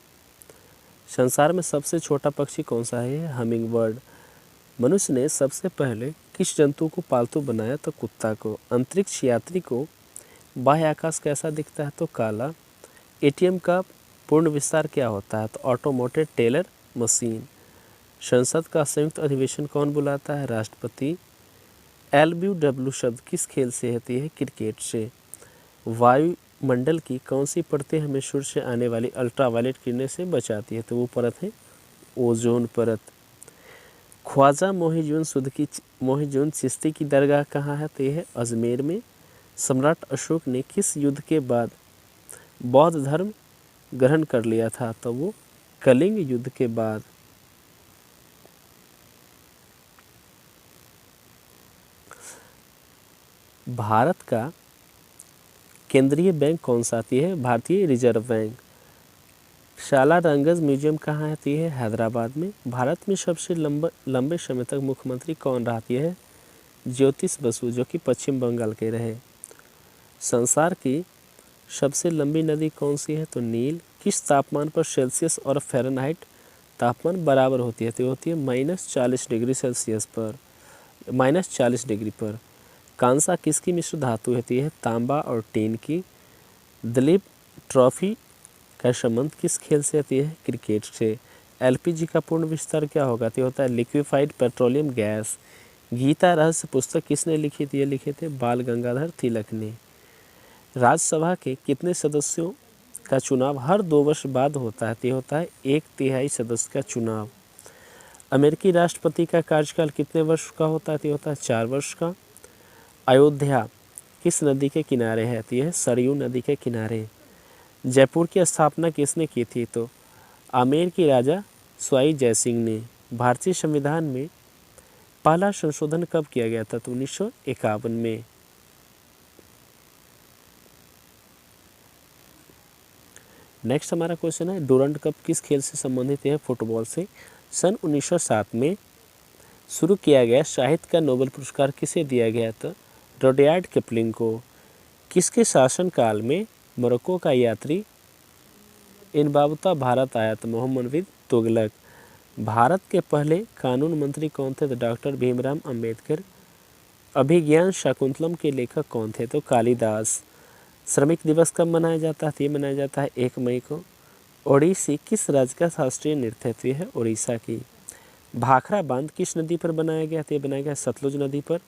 संसार में सबसे छोटा पक्षी कौन सा है? Humming bird. मनुष्य ने सबसे पहले किस जंतु को पालतू बनाया? तो कुत्ता को। अंतरिक्ष यात्री को बाह्य आकाश कैसा दिखता है? तो काला। एटीएम का पूर्ण विस्तार क्या होता है? तो ऑटोमेटेड टेलर मशीन। संसद का संयुक्त अधिवेशन कौन बुलाता है? राष्ट्रपति। LBW शब्द किस खेल से आती है? क्रिकेट से। वायुमंडल की कौन सी परतें हमें सूर्य से आने वाली अल्ट्रावायलेट किरणें से बचाती है? तो वो परत है ओजोन परत। ख्वाजा मोहिजुद्दीन चिश्ती की दरगाह कहाँ है? तो यह है अजमेर में। सम्राट अशोक ने किस युद्ध के बाद बौद्ध धर्म ग्रहण कर लिया था? तो वो कलिंग युद्ध के बाद। भारत का केंद्रीय बैंक कौन सा आती है? भारतीय रिजर्व बैंक। सालारजंग म्यूजियम कहाँ आती है? हैदराबाद में। भारत में सबसे लंबे समय तक मुख्यमंत्री कौन रहती है? ज्योतिष बसु, जो कि पश्चिम बंगाल के रहे। संसार की सबसे लंबी नदी कौन सी है? तो नील। किस तापमान पर सेल्सियस और फ़ारेनहाइट तापमान बराबर होती है? तो होती है -40 डिग्री सेल्सियस पर, -40 डिग्री पर। कांसा किसकी मिश्र धातु होती है? तांबा और टीन की। दिलीप ट्रॉफी का संबंध किस खेल से आती है? क्रिकेट से। एलपीजी का पूर्ण विस्तार क्या होगा? तो होता है लिक्विफाइड पेट्रोलियम गैस। गीता रहस्य पुस्तक किसने लिखी थी? ये लिखे थे बाल गंगाधर तिलक ने। राज्यसभा के कितने सदस्यों का चुनाव हर 2 वर्ष बाद होता है? तो होता है 1/3 सदस्य का चुनाव। अमेरिकी राष्ट्रपति का कार्यकाल कितने वर्ष का होता है? तो होता है 4 वर्ष का। अयोध्या किस नदी के किनारे है? तो यह सरयू नदी के किनारे। जयपुर की स्थापना किसने की थी? तो आमेर के राजा सवाई जयसिंह ने। भारतीय संविधान में पहला संशोधन कब किया गया था? तो 1951 में। नेक्स्ट हमारा क्वेश्चन है डूरंड कप किस खेल से संबंधित है? फुटबॉल से। सन 1907 में शुरू किया गया साहित्य का नोबेल पुरस्कार किसे दिया गया? तो रुडयार्ड किपलिंग को। किसके शासनकाल में मोरक्को का यात्री इन बाबता भारत आया? तो मोहम्मद बिन तुगलक। भारत के पहले कानून मंत्री कौन थे? तो डॉक्टर भीमराव अंबेडकर। अभिज्ञान शाकुंतलम के लेखक कौन थे? तो कालिदास। श्रमिक दिवस कब मनाया जाता है? ये मनाया जाता है 1 मई को। ओडिसी किस राज्य का शास्त्रीय नृत्य है? तो है उड़ीसा की। भाखड़ा बांध किस नदी पर बनाया गया? तो ये बनाया गया सतलुज नदी पर।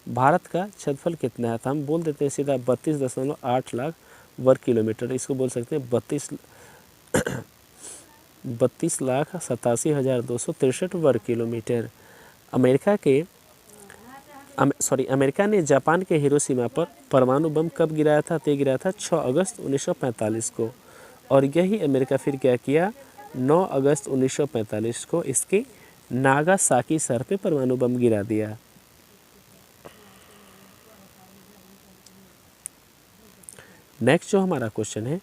भारत का क्षेत्रफल कितना है? तो हम बोल देते हैं सीधा 32.8 लाख वर्ग किलोमीटर। इसको बोल सकते हैं 32,87,263 वर्ग किलोमीटर। अमेरिका ने जापान के हिरोशिमा पर परमाणु बम कब गिराया था? तो गिराया था 6 अगस्त 1945 को। और यही अमेरिका फिर क्या किया? 9 अगस्त 1945 को इसके नागासाकी शहर पे परमाणु बम गिरा दिया। नेक्स्ट जो हमारा क्वेश्चन है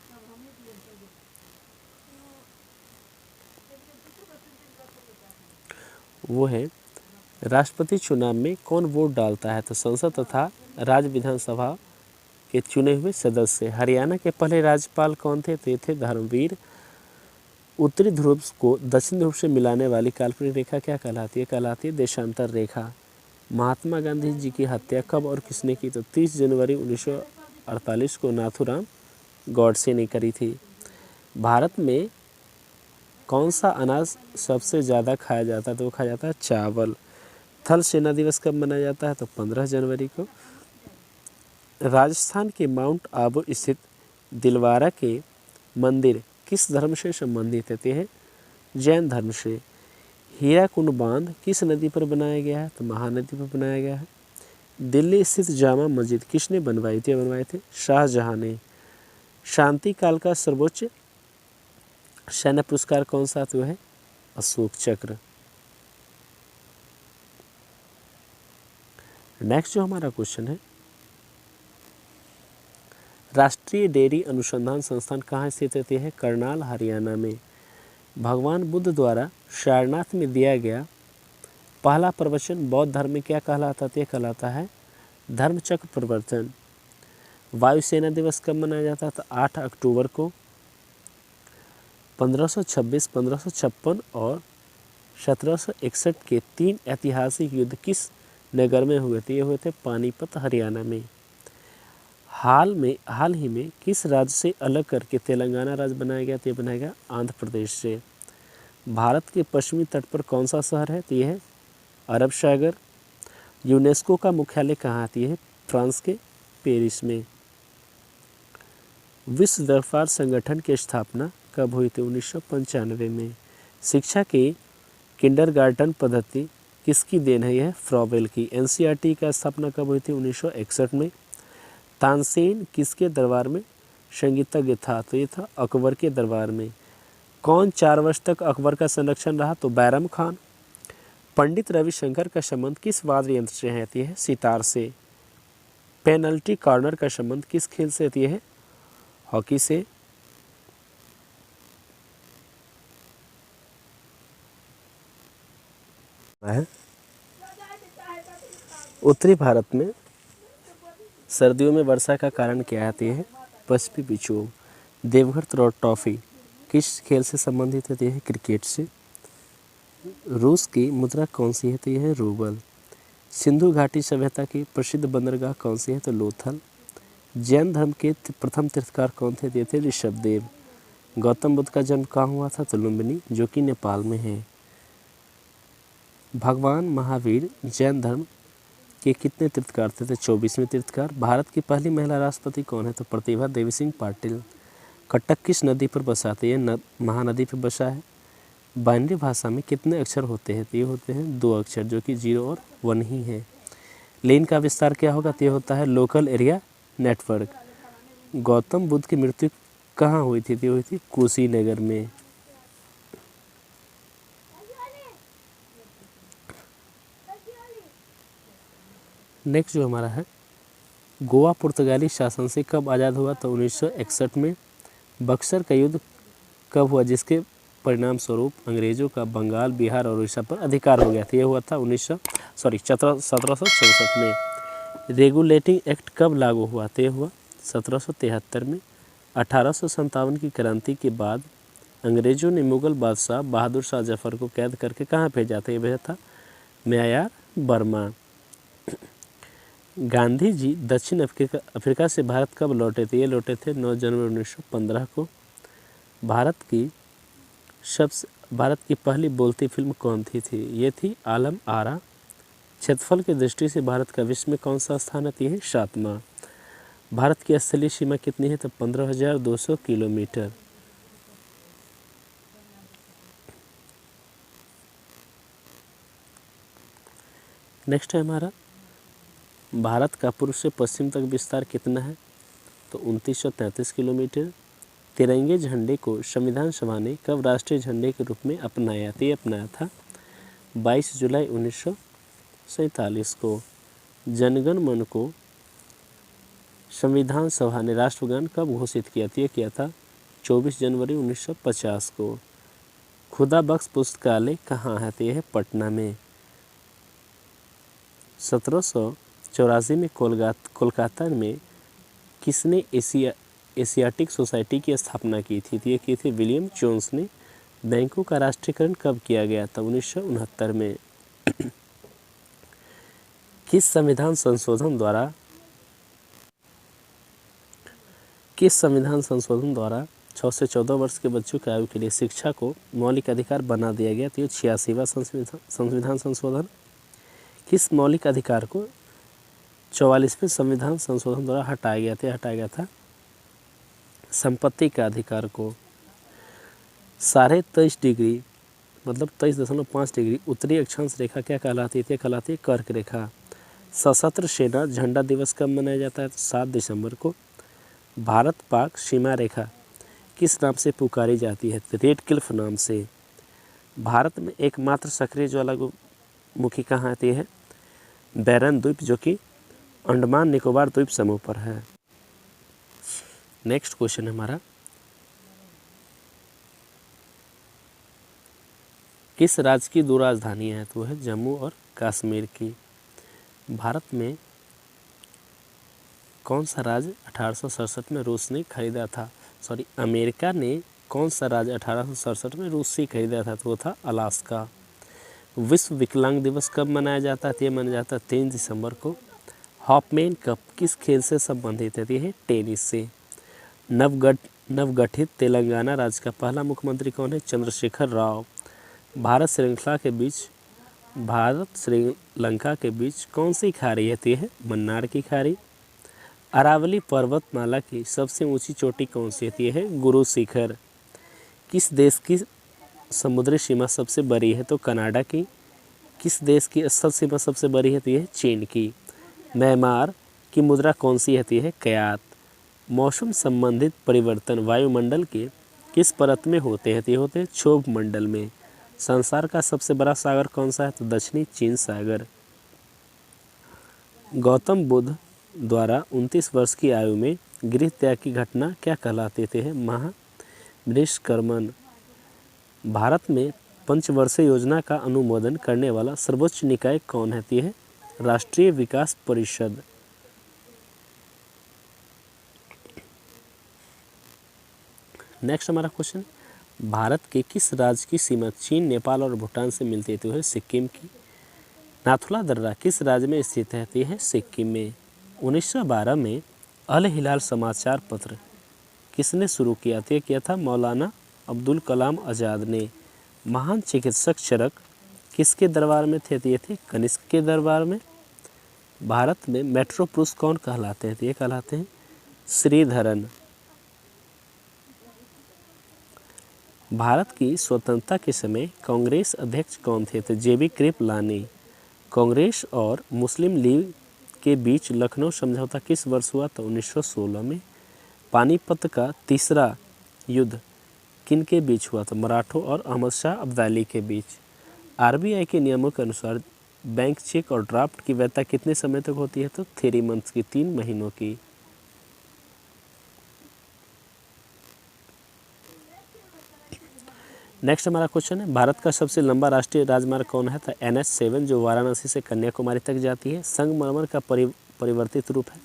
वो है राष्ट्रपति चुनाव में कौन वोट डालता है? तो संसद तथा राज्य विधानसभा के चुने हुए सदस्य। हरियाणा के पहले राज्यपाल कौन थे? तो ये थे धर्मवीर। उत्तरी ध्रुव को दक्षिण ध्रुव से मिलाने वाली काल्पनिक रेखा क्या कहलाती है? कहलाती है देशांतर रेखा। महात्मा गांधी जी की हत्या कब और किसने की? तो 30 जनवरी 1948 को नाथूराम गॉडसे ने करी थी। भारत में कौन सा अनाज सबसे ज़्यादा खाया जाता है? तो वो खाया जाता है चावल। थल सेना दिवस कब मनाया जाता है? तो 15 जनवरी को। राजस्थान के माउंट आबू स्थित दिलवारा के मंदिर किस धर्म से संबंधित है? है जैन धर्म से। हीराकुंड बांध किस नदी पर बनाया गया है? तो महानदी पर बनाया गया है। दिल्ली स्थित जामा मस्जिद किसने बनवाई थी? बनवाए थे शाहजहां ने। शांति काल का सर्वोच्च सैन्य पुरस्कार कौन सा? तो है अशोक चक्र। नेक्स्ट जो हमारा क्वेश्चन है राष्ट्रीय डेयरी अनुसंधान संस्थान कहाँ स्थित है? करनाल हरियाणा में। भगवान बुद्ध द्वारा सारनाथ में दिया गया पहला प्रवचन बौद्ध धर्म में क्या कहलाता है? कहलाता है धर्मचक्र प्रवर्तन। वायुसेना दिवस कब मनाया जाता था? 8 अक्टूबर को। 1526, 1556 और 1761 के 3 ऐतिहासिक युद्ध किस नगर में हुए थे? ये हुए थे पानीपत हरियाणा में। हाल ही में किस राज्य से अलग करके तेलंगाना राज्य बनाया गया? तो ये बनाया गया आंध्र प्रदेश से। भारत के पश्चिमी तट पर कौन सा शहर है? तो ये है अरब सागर। यूनेस्को का मुख्यालय कहाँ है? तो ये है फ्रांस के पेरिस में। विश्व व्यापार संगठन की स्थापना कब हुई थी? 1995 में। शिक्षा की किंडरगार्टन पद्धति किसकी देन है? यह फ्रॉबेल की। एनसीईआरटी का स्थापना कब हुई थी? 1961 में। तानसेन किसके दरबार में संगीतज्ञ था? तो ये था अकबर के दरबार में। कौन 4 वर्ष तक अकबर का संरक्षण रहा? तो बैरम खान। पंडित रविशंकर का संबंध किस वाद्य यंत्र से है? तो यह है सितार से। पेनल्टी कॉर्नर का संबंध किस खेल से? तो यह है हॉकी से। उत्तरी भारत में सर्दियों में वर्षा का कारण क्या आती है? पश्चिमी विक्षोभ। देवघर ट्रॉफी किस खेल से संबंधित है? तो यह है क्रिकेट से। रूस की मुद्रा कौन सी है? तो यह है रूबल। सिंधु घाटी सभ्यता की प्रसिद्ध बंदरगाह कौन सी है? तो लोथल। जैन धर्म के प्रथम तीर्थकार कौन थे? ये थे ऋषभदेव। गौतम बुद्ध का जन्म कहाँ हुआ था? तो लुम्बिनी, जो कि नेपाल में है। भगवान महावीर जैन धर्म के कितने तीर्थकार थे? तो 24वें तीर्थकार। भारत की पहली महिला राष्ट्रपति कौन है? तो प्रतिभा देवी सिंह पाटिल। कटक किस नदी पर बसा? तो ये महानदी पर बसा है। बाइनरी भाषा में कितने अक्षर होते हैं? तो ये होते हैं 2 अक्षर, जो कि 0 और 1 ही है। लेन का विस्तार क्या होगा? तो ये होता है local area network. Gautam Buddha की मृत्यु कहाँ हुई थी? तो हुई थी कुशीनगर में। नेक्स्ट जो हमारा है, गोवा पुर्तगाली शासन से कब आज़ाद हुआ? तो 1961 में। बक्सर का युद्ध कब हुआ, जिसके परिणाम स्वरूप अंग्रेजों का बंगाल, बिहार और उड़ीसा पर अधिकार हो गया था? ये हुआ था 1764 में। रेगुलेटिंग एक्ट कब लागू हुआ? तो ये हुआ 1773 में। 1857 की क्रांति के बाद अंग्रेजों ने मुगल बादशाह बहादुर शाह जफर को कैद करके कहाँ भेजा था? ये भेजा था म्यार बर्मा। गांधी जी दक्षिण अफ्रीका से भारत कब लौटे थे? ये लौटे थे 9 जनवरी 1915 को। भारत की पहली बोलती फिल्म कौन थी? ये थी आलम आरा। क्षेत्रफल की दृष्टि से भारत का विश्व में कौन सा स्थान है? है 7वां। भारत की स्थलीय सीमा कितनी है? तो 15,200 किलोमीटर। नेक्स्ट है हमारा, भारत का पूर्व से पश्चिम तक विस्तार कितना है? तो 2933 किलोमीटर। तिरंगे झंडे को संविधान सभा ने कब राष्ट्रीय झंडे के रूप में अपनाया? तो ये अपनाया था 22 जुलाई 1947 को। जनगण मन को संविधान सभा ने राष्ट्रगान कब घोषित किया? तो ये किया था 24 जनवरी 1950 को। खुदा बख्श पुस्तकालय कहाँ है? तो यह है पटना में। 1784 में कोलकाता में किसने एशियाटिक सोसाइटी की स्थापना की थी? तो ये की थी विलियम जोन्स ने। बैंकों का राष्ट्रीयकरण कब किया गया था? 1969 में। किस संविधान संशोधन द्वारा 6 से 14 वर्ष के बच्चों की आयु के लिए शिक्षा को मौलिक अधिकार बना दिया गया? तो ये 86वां संविधान संशोधन। किस मौलिक अधिकार को 44वें संविधान संशोधन द्वारा हटाया गया था? संपत्ति का अधिकार को। 23.5 डिग्री मतलब 23.5 डिग्री उत्तरी अक्षांश रेखा क्या कहलाती है? कहलाती है कर्क रेखा। सशस्त्र सेना झंडा दिवस कब मनाया जाता है? तो 7 दिसंबर को। भारत पाक सीमा रेखा किस नाम से पुकारी जाती है? तो रेड क्लिफ नाम से। भारत में एकमात्र सक्रिय ज्वालामुखी कहाँ आती है? बैरन द्वीप, जो कि अंडमान निकोबार द्वीप समूह पर है। नेक्स्ट क्वेश्चन हमारा, किस राज्य की 2 राजधानियाँ हैं? तो है जम्मू और कश्मीर की। भारत में कौन सा राज्य 1867 में रूस ने खरीदा था? अमेरिका ने कौन सा राज्य 1867 में रूस से खरीदा था? तो वो था अलास्का। विश्व विकलांग दिवस कब मनाया जाता है? तो ये मनाया जाता है 3 दिसंबर को। हॉपमैन कप किस खेल से संबंधित है? तो यह टेनिस से। नवगठित तेलंगाना राज्य का पहला मुख्यमंत्री कौन है? चंद्रशेखर राव। भारत श्रीलंका के बीच कौन सी खाड़ी है? तो यह मन्नार की खाड़ी। अरावली पर्वतमाला की सबसे ऊंची चोटी कौन सी है? तो यह है गुरु शिखर। किस देश की समुद्री सीमा सबसे बड़ी है? तो कनाडा की। किस देश की स्थल सीमा सबसे बड़ी है? तो यह चीन की। म्यांमार की मुद्रा कौन सी है? तो यह क्यात। मौसम संबंधित परिवर्तन वायुमंडल के किस परत में होते हैं? तो ये होते हैं क्षोभ मंडल में। संसार का सबसे बड़ा सागर कौन सा है? तो दक्षिणी चीन सागर। गौतम बुद्ध द्वारा 29 वर्ष की आयु में गृह त्याग की घटना क्या कहलाते थे? महाबृषकर्मण। भारत में पंचवर्षीय योजना का अनुमोदन करने वाला सर्वोच्च निकाय कौन है? तो यह राष्ट्रीय विकास परिषद। नेक्स्ट हमारा क्वेश्चन, भारत के किस राज्य की सीमा चीन, नेपाल और भूटान से मिलती है? तो है सिक्किम की। नाथुला दर्रा किस राज्य में स्थित है? तो है सिक्किम में। 1912 में अल हिलाल समाचार पत्र किसने शुरू किया? तो किया था मौलाना अब्दुल कलाम आज़ाद ने। महान चिकित्सक चरक किसके दरबार में थे? तो ये थे कनिष्क के दरबार में। भारत में मेट्रो पुरुष कौन कहलाते हैं? तो ये कहलाते हैं श्रीधरन। भारत की स्वतंत्रता के समय कांग्रेस अध्यक्ष कौन थे? तो जेबी कृपलानी। कांग्रेस और मुस्लिम लीग के बीच लखनऊ समझौता किस वर्ष हुआ? तो 1916 में। पानीपत का तीसरा युद्ध किन के बीच हुआ? तो मराठों और अहमद शाह अब्दाली के बीच। आरबीआई के नियमों के अनुसार बैंक चेक और ड्राफ्ट की वैधता कितने समय तक होती है? तो 3 मंथ्स की, 3 महीनों की। नेक्स्ट हमारा क्वेश्चन है, भारत का सबसे लंबा राष्ट्रीय राजमार्ग कौन है? तो NH7 जो वाराणसी से कन्याकुमारी तक जाती है। संगमरमर का परिवर्तित रूप है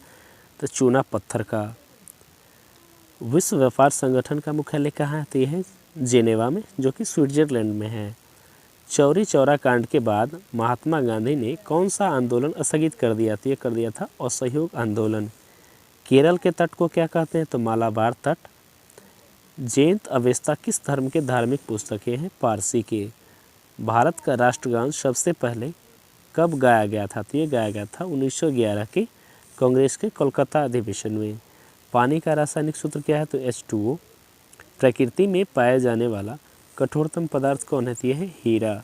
तो चूना पत्थर का। विश्व व्यापार संगठन का मुख्यालय कहाँ है? तो यह है जेनेवा में, जो कि स्विट्जरलैंड में है। चौरी चौरा कांड के बाद महात्मा गांधी ने कौन सा आंदोलन स्थगित कर दिया? तो ये कर दिया था असहयोग आंदोलन। केरल के तट को क्या कहते हैं? तो मालाबार तट। जयंत अवेस्ता किस धर्म के धार्मिक पुस्तकें हैं? पारसी के। भारत का राष्ट्रगान सबसे पहले कब गाया गया था? तो ये गाया गया था 1911 के कांग्रेस के कोलकाता अधिवेशन में। पानी का रासायनिक सूत्र क्या है? तो H2O। प्रकृति में पाए जाने वाला कठोरतम पदार्थ कौन है? तो यह है हीरा।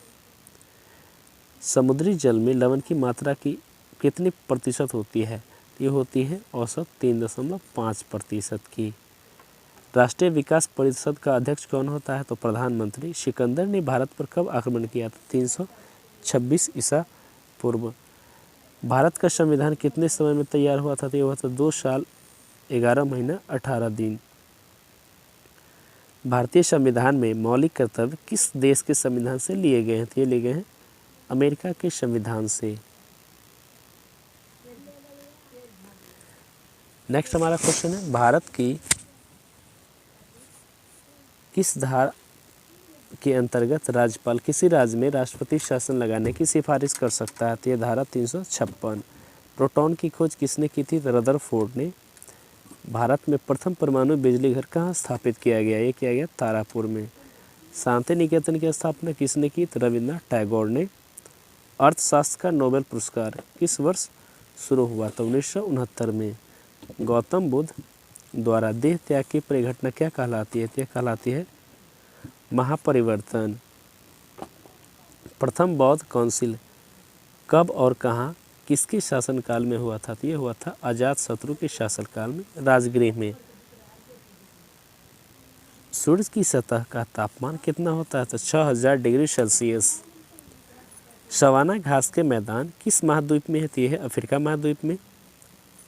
समुद्री जल में लवण की मात्रा की कितनी प्रतिशत होती है? ये होती है औसत 3.5% की। राष्ट्रीय विकास परिषद का अध्यक्ष कौन होता है? तो प्रधानमंत्री। सिकंदर ने भारत पर कब आक्रमण किया था? 326 ईसा पूर्व। भारत का संविधान कितने समय में तैयार हुआ था? तो ये हुआ था 2 साल 11 महीना 18 दिन। भारतीय संविधान में मौलिक कर्तव्य किस देश के संविधान से लिए गए हैं? तो ये लिए गए हैं अमेरिका के संविधान से। नेक्स्ट हमारा क्वेश्चन है, भारत की किस धारा के अंतर्गत राज्यपाल किसी राज्य में राष्ट्रपति शासन लगाने की सिफारिश कर सकता है? तो ये धारा 356। प्रोटॉन की खोज किसने की थी? तो रदरफोर्ड ने। भारत में प्रथम परमाणु बिजली घर कहाँ स्थापित किया गया? ये किया गया तारापुर में। शांति निकेतन की स्थापना किसने की? तो रविन्द्रनाथ टैगोर ने। अर्थशास्त्र का नोबेल पुरस्कार किस वर्ष शुरू हुआ? तो 1969 में। गौतम बुद्ध द्वारा देह त्याग की परिघटना क्या कहलाती है? तो यह कहलाती है महापरिवर्तन। प्रथम बौद्ध काउंसिल कब और कहाँ किसके शासनकाल में हुआ था? तो ये हुआ था अजातशत्रु के शासनकाल में, राजगृह में। सूर्य की सतह का तापमान कितना होता है? तो 6000 डिग्री सेल्सियस। सवाना घास के मैदान किस महाद्वीप में है? तो यह है अफ्रीका महाद्वीप में।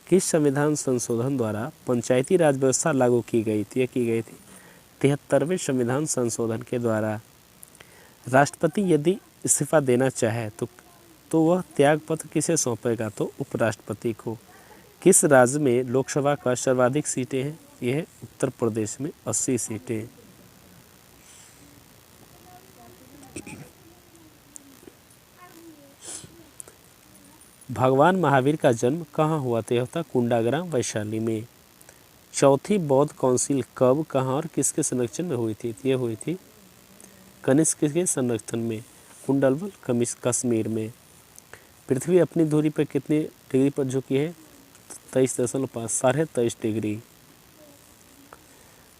किस संविधान संशोधन द्वारा पंचायती राज व्यवस्था लागू की गई थी? की गई थी 73वें संविधान संशोधन के द्वारा। राष्ट्रपति यदि इस्तीफा देना चाहे तो वह त्यागपत्र किसे सौंपेगा? तो उपराष्ट्रपति को। किस राज्य में लोकसभा का सर्वाधिक सीटें हैं? यह है उत्तर प्रदेश में 80 सीटें। भगवान महावीर का जन्म कहाँ हुआ था? यह होता कुंडाग्राम वैशाली में। चौथी बौद्ध काउंसिल कब, कहाँ और किसके संरक्षण में हुई थी? ये हुई थी कनिष्क के संरक्षण में, कुंडलवल कश्मीर में। पृथ्वी अपनी धुरी पर कितनी डिग्री पर झुकी है? 23.5, 23.5 डिग्री।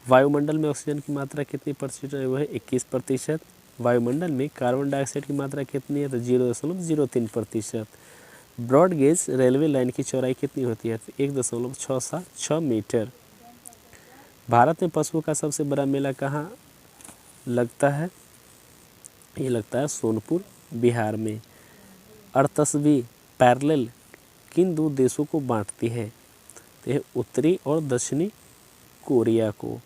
वायुमंडल में ऑक्सीजन की मात्रा कितनी प्रतिशत है? वह 21%। वायुमंडल में कार्बन डाइऑक्साइड की मात्रा कितनी है? तो 0.03%। ब्रॉड गेज रेलवे लाइन की चौड़ाई कितनी होती है? तो 1.676 मीटर। भारत में पशुओं का सबसे बड़ा मेला कहाँ लगता है? ये लगता है सोनपुर, बिहार में। 38वीं पैरेलल किन दो देशों को बांटती है? तो यह उत्तरी और दक्षिणी कोरिया को।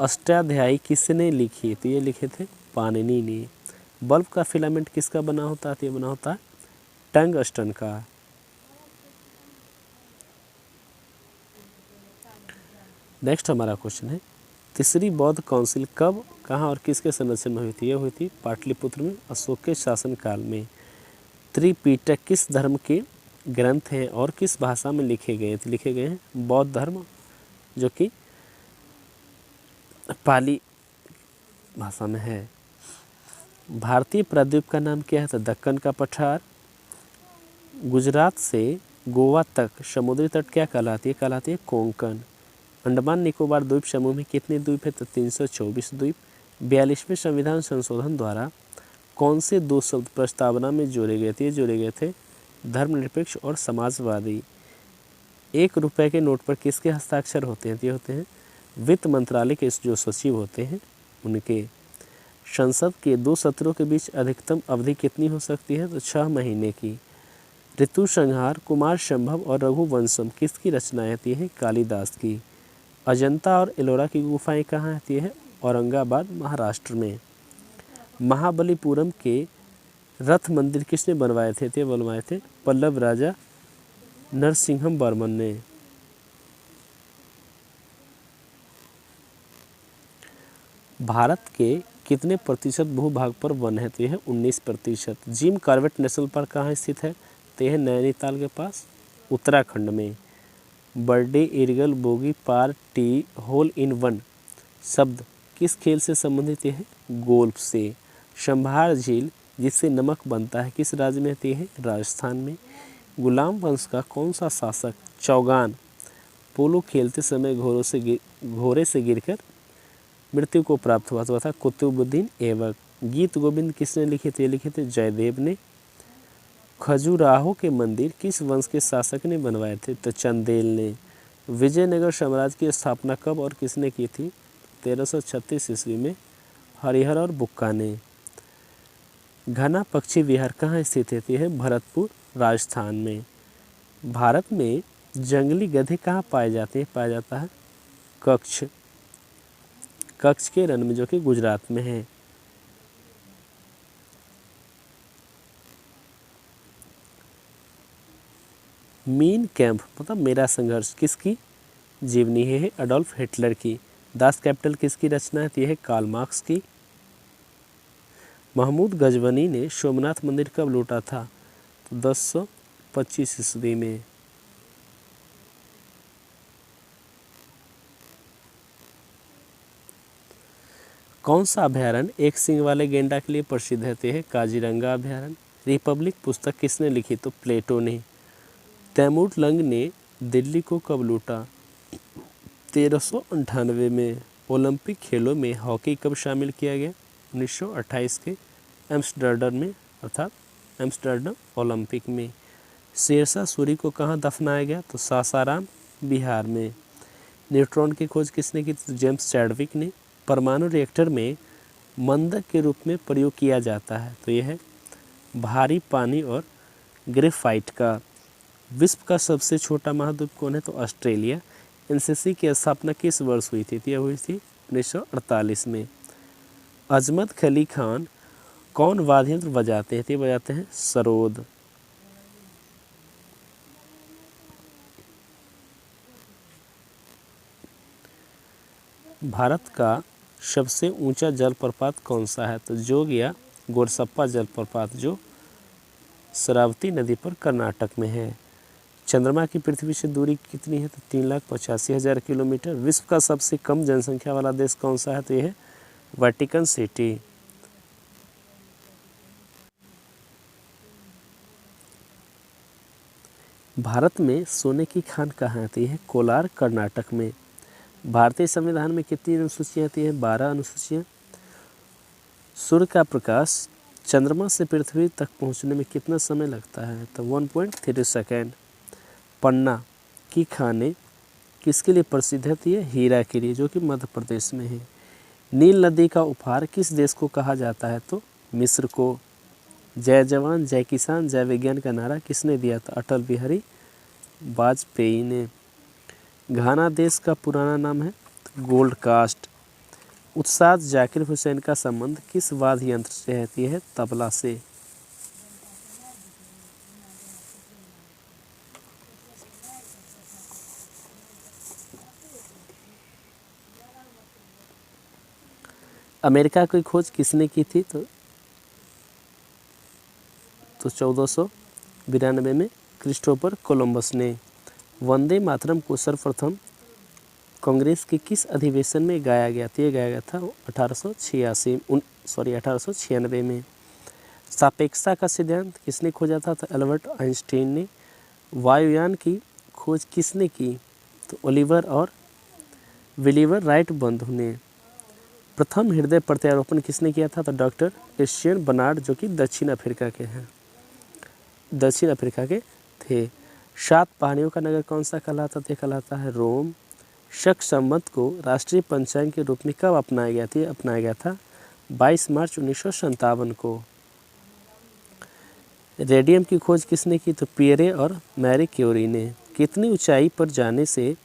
अष्टाध्यायी किसने लिखी? तो ये लिखे थे पाणिनि ने। बल्ब का फिलामेंट किसका बना होता है? तो ये बना होता है टंगस्टन का। नेक्स्ट हमारा क्वेश्चन है, तीसरी बौद्ध काउंसिल कब, कहाँ और किसके संरक्षण में हुई थी? यह हुई थी पाटलिपुत्र में, अशोक के शासनकाल में। त्रिपिटक किस धर्म के ग्रंथ हैं और किस भाषा में लिखे गए? तो लिखे गए हैं बौद्ध धर्म, जो कि पाली भाषा में है। भारतीय प्रायद्वीप का नाम क्या है? तो दक्कन का पठार। गुजरात से गोवा तक समुद्री तट क्या कहलाती है? कहलाती है कोंकण। अंडमान निकोबार द्वीप समूह में कितने द्वीप है? तो 324 द्वीप। 42वें संविधान संशोधन द्वारा कौन से दो शब्द प्रस्तावना में जोड़े गए थे? जोड़े गए थे धर्मनिरपेक्ष और समाजवादी। 1 रुपये के नोट पर किसके हस्ताक्षर होते हैं? ये होते हैं वित्त मंत्रालय के जो सचिव होते हैं उनके। संसद के 2 सत्रों के बीच अधिकतम अवधि कितनी हो सकती है? तो 6 महीने की। ऋतु संहार, कुमार संभव और रघुवंशम किसकी रचनाएं थी? है कालिदास की। अजंता और एलोरा की गुफाएं कहाँ आती है? औरंगाबाद, महाराष्ट्र में। महाबलीपुरम के रथ मंदिर किसने बनवाए थे? ते बनवाए थे पल्लव राजा नरसिंहम वर्मन ने। भारत के कितने प्रतिशत भूभाग पर वन है? तो यह 19%। जिम कॉर्बेट नेशनल पार्क कहाँ स्थित है? तो यह नैनीताल के पास, उत्तराखंड में। Birdie, eagle, bogey, par, tee, hole in one शब्द किस खेल से संबंधित है? गोल्फ से। शंभार झील जिससे नमक बनता है किस राज्य में होती है? राजस्थान में। गुलाम वंश का कौन सा शासक चौगान पोलो खेलते समय घोड़े से गिरकर मृत्यु को प्राप्त हुआ? तो था कुतुबुद्दीन ऐबक। गीत गोविंद किसने लिखे थे? लिखे थे जयदेव ने। खजुराहो के मंदिर किस वंश के शासक ने बनवाए थे? तो चंदेल ने। विजयनगर साम्राज्य की स्थापना कब और किसने की थी? 1336 ईस्वी में हरिहर और बुक्का ने। घना पक्षी विहार कहाँ स्थित है? है भरतपुर, राजस्थान में। भारत में जंगली गधे कहाँ पाए जाते हैं? पाया जाता है कच्छ के रण में, जो कि गुजरात में है। मीन कैंप मतलब मेरा संघर्ष किसकी जीवनी है? अडोल्फ हिटलर की। दास कैपिटल किसकी रचना है? यह है कार्ल मार्क्स की। महमूद गजनवी ने सोमनाथ मंदिर कब लूटा था? तो 1025 ईस्वी में। कौन सा अभयारण्य एक सींग वाले गेंडा के लिए प्रसिद्ध है? है काजीरंगा अभयारण्य। रिपब्लिक पुस्तक किसने लिखी? तो प्लेटो ने। तैमूर लंग ने दिल्ली को कब लूटा? 1398 में। ओलंपिक खेलों में हॉकी कब शामिल किया गया? 1928 के एम्स्टर्डम में, अर्थात एम्स्टर्डम ओलंपिक में। शेरशाह सूरी को कहाँ दफनाया गया? तो सासाराम, बिहार में। न्यूट्रॉन की खोज किसने की? तो जेम्स चैडविक ने। परमाणु रिएक्टर में मंदक के रूप में प्रयोग किया जाता है, तो यह है भारी पानी और ग्रेफाइट का। विश्व का सबसे छोटा महाद्वीप कौन है? तो ऑस्ट्रेलिया। एनसीसी की स्थापना किस वर्ष हुई थी? यह हुई थी 1948 में। अजमत खली खान कौन वाद्य यंत्र बजाते हैं? बजाते हैं सरोद। भारत का सबसे ऊंचा जलप्रपात कौन सा है? तो जोग या गोरसप्पा जलप्रपात, जो शरावती नदी पर कर्नाटक में है। चंद्रमा की पृथ्वी से दूरी कितनी है? तो 3,85,000 किलोमीटर। विश्व का सबसे कम जनसंख्या वाला देश कौन सा है? तो यह है वेटिकन सिटी। भारत में सोने की खान कहाँ आती है? कोलार, कर्नाटक में। भारतीय संविधान में कितनी अनुसूचियाँ आती है? 12 अनुसूचियाँ। सूर्य का प्रकाश चंद्रमा से पृथ्वी तक पहुँचने में कितना समय लगता है? तो 1.3 सेकेंड। पन्ना की खानें किसके लिए प्रसिद्ध है? तो ये हीरा के लिए, जो कि मध्य प्रदेश में है। नील नदी का उपहार किस देश को कहा जाता है? तो मिस्र को। जय जवान जय किसान जय विज्ञान का नारा किसने दिया था? अटल बिहारी वाजपेयी ने। घाना देश का पुराना नाम है गोल्ड कास्ट। उस्ताद जाकिर हुसैन का संबंध किस वाद्य यंत्र से है? यह है तबला से। अमेरिका की खोज किसने की थी? तो 1492 में क्रिस्टोफर कोलंबस ने। वंदे मातरम को सर्वप्रथम कांग्रेस के किस अधिवेशन में गाया गया था? ये गाया गया था 1896 में। सापेक्षता का सिद्धांत किसने खोजा था? तो एल्बर्ट आइंस्टीन ने। वायुयान की खोज किसने की? तो ओलिवर और विलिवर राइट बंधु ने। प्रथम हृदय प्रत्यारोपण किसने किया था? तो डॉक्टर क्रिश्चियन बर्नार्ड, जो कि दक्षिण अफ्रीका के थे। 7 पहाड़ियों का नगर कौन सा कहलाता था? कहलाता है रोम। शक संवत को राष्ट्रीय पंचांग के रूप में कब अपनाया गया था? अपनाया गया था 22 मार्च 1957 को। रेडियम की खोज किसने की? तो पियरे और मैरी क्यूरी ने। कितनी ऊंचाई पर जाने से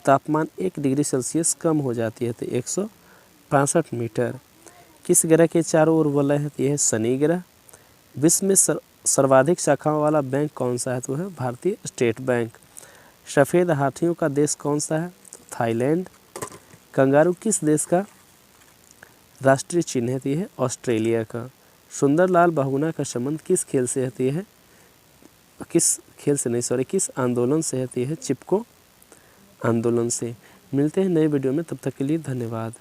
तापमान 1 डिग्री सेल्सियस कम हो जाती है? तो 165 मीटर। किस ग्रह के चारों ओर वलय है? यह है शनि ग्रह। विश्व में सर्वाधिक शाखाओं वाला बैंक कौन सा है? तो है भारतीय स्टेट बैंक। सफ़ेद हाथियों का देश कौन सा है? तो थाईलैंड। कंगारू किस देश का राष्ट्रीय चिन्ह है? तो यह है ऑस्ट्रेलिया का। सुंदरलाल बहुगुणा का संबंध किस खेल से है? तो यह है किस आंदोलन से है? तो यह है चिपको आंदोलन से। मिलते हैं नए वीडियो में, तब तक के लिए धन्यवाद।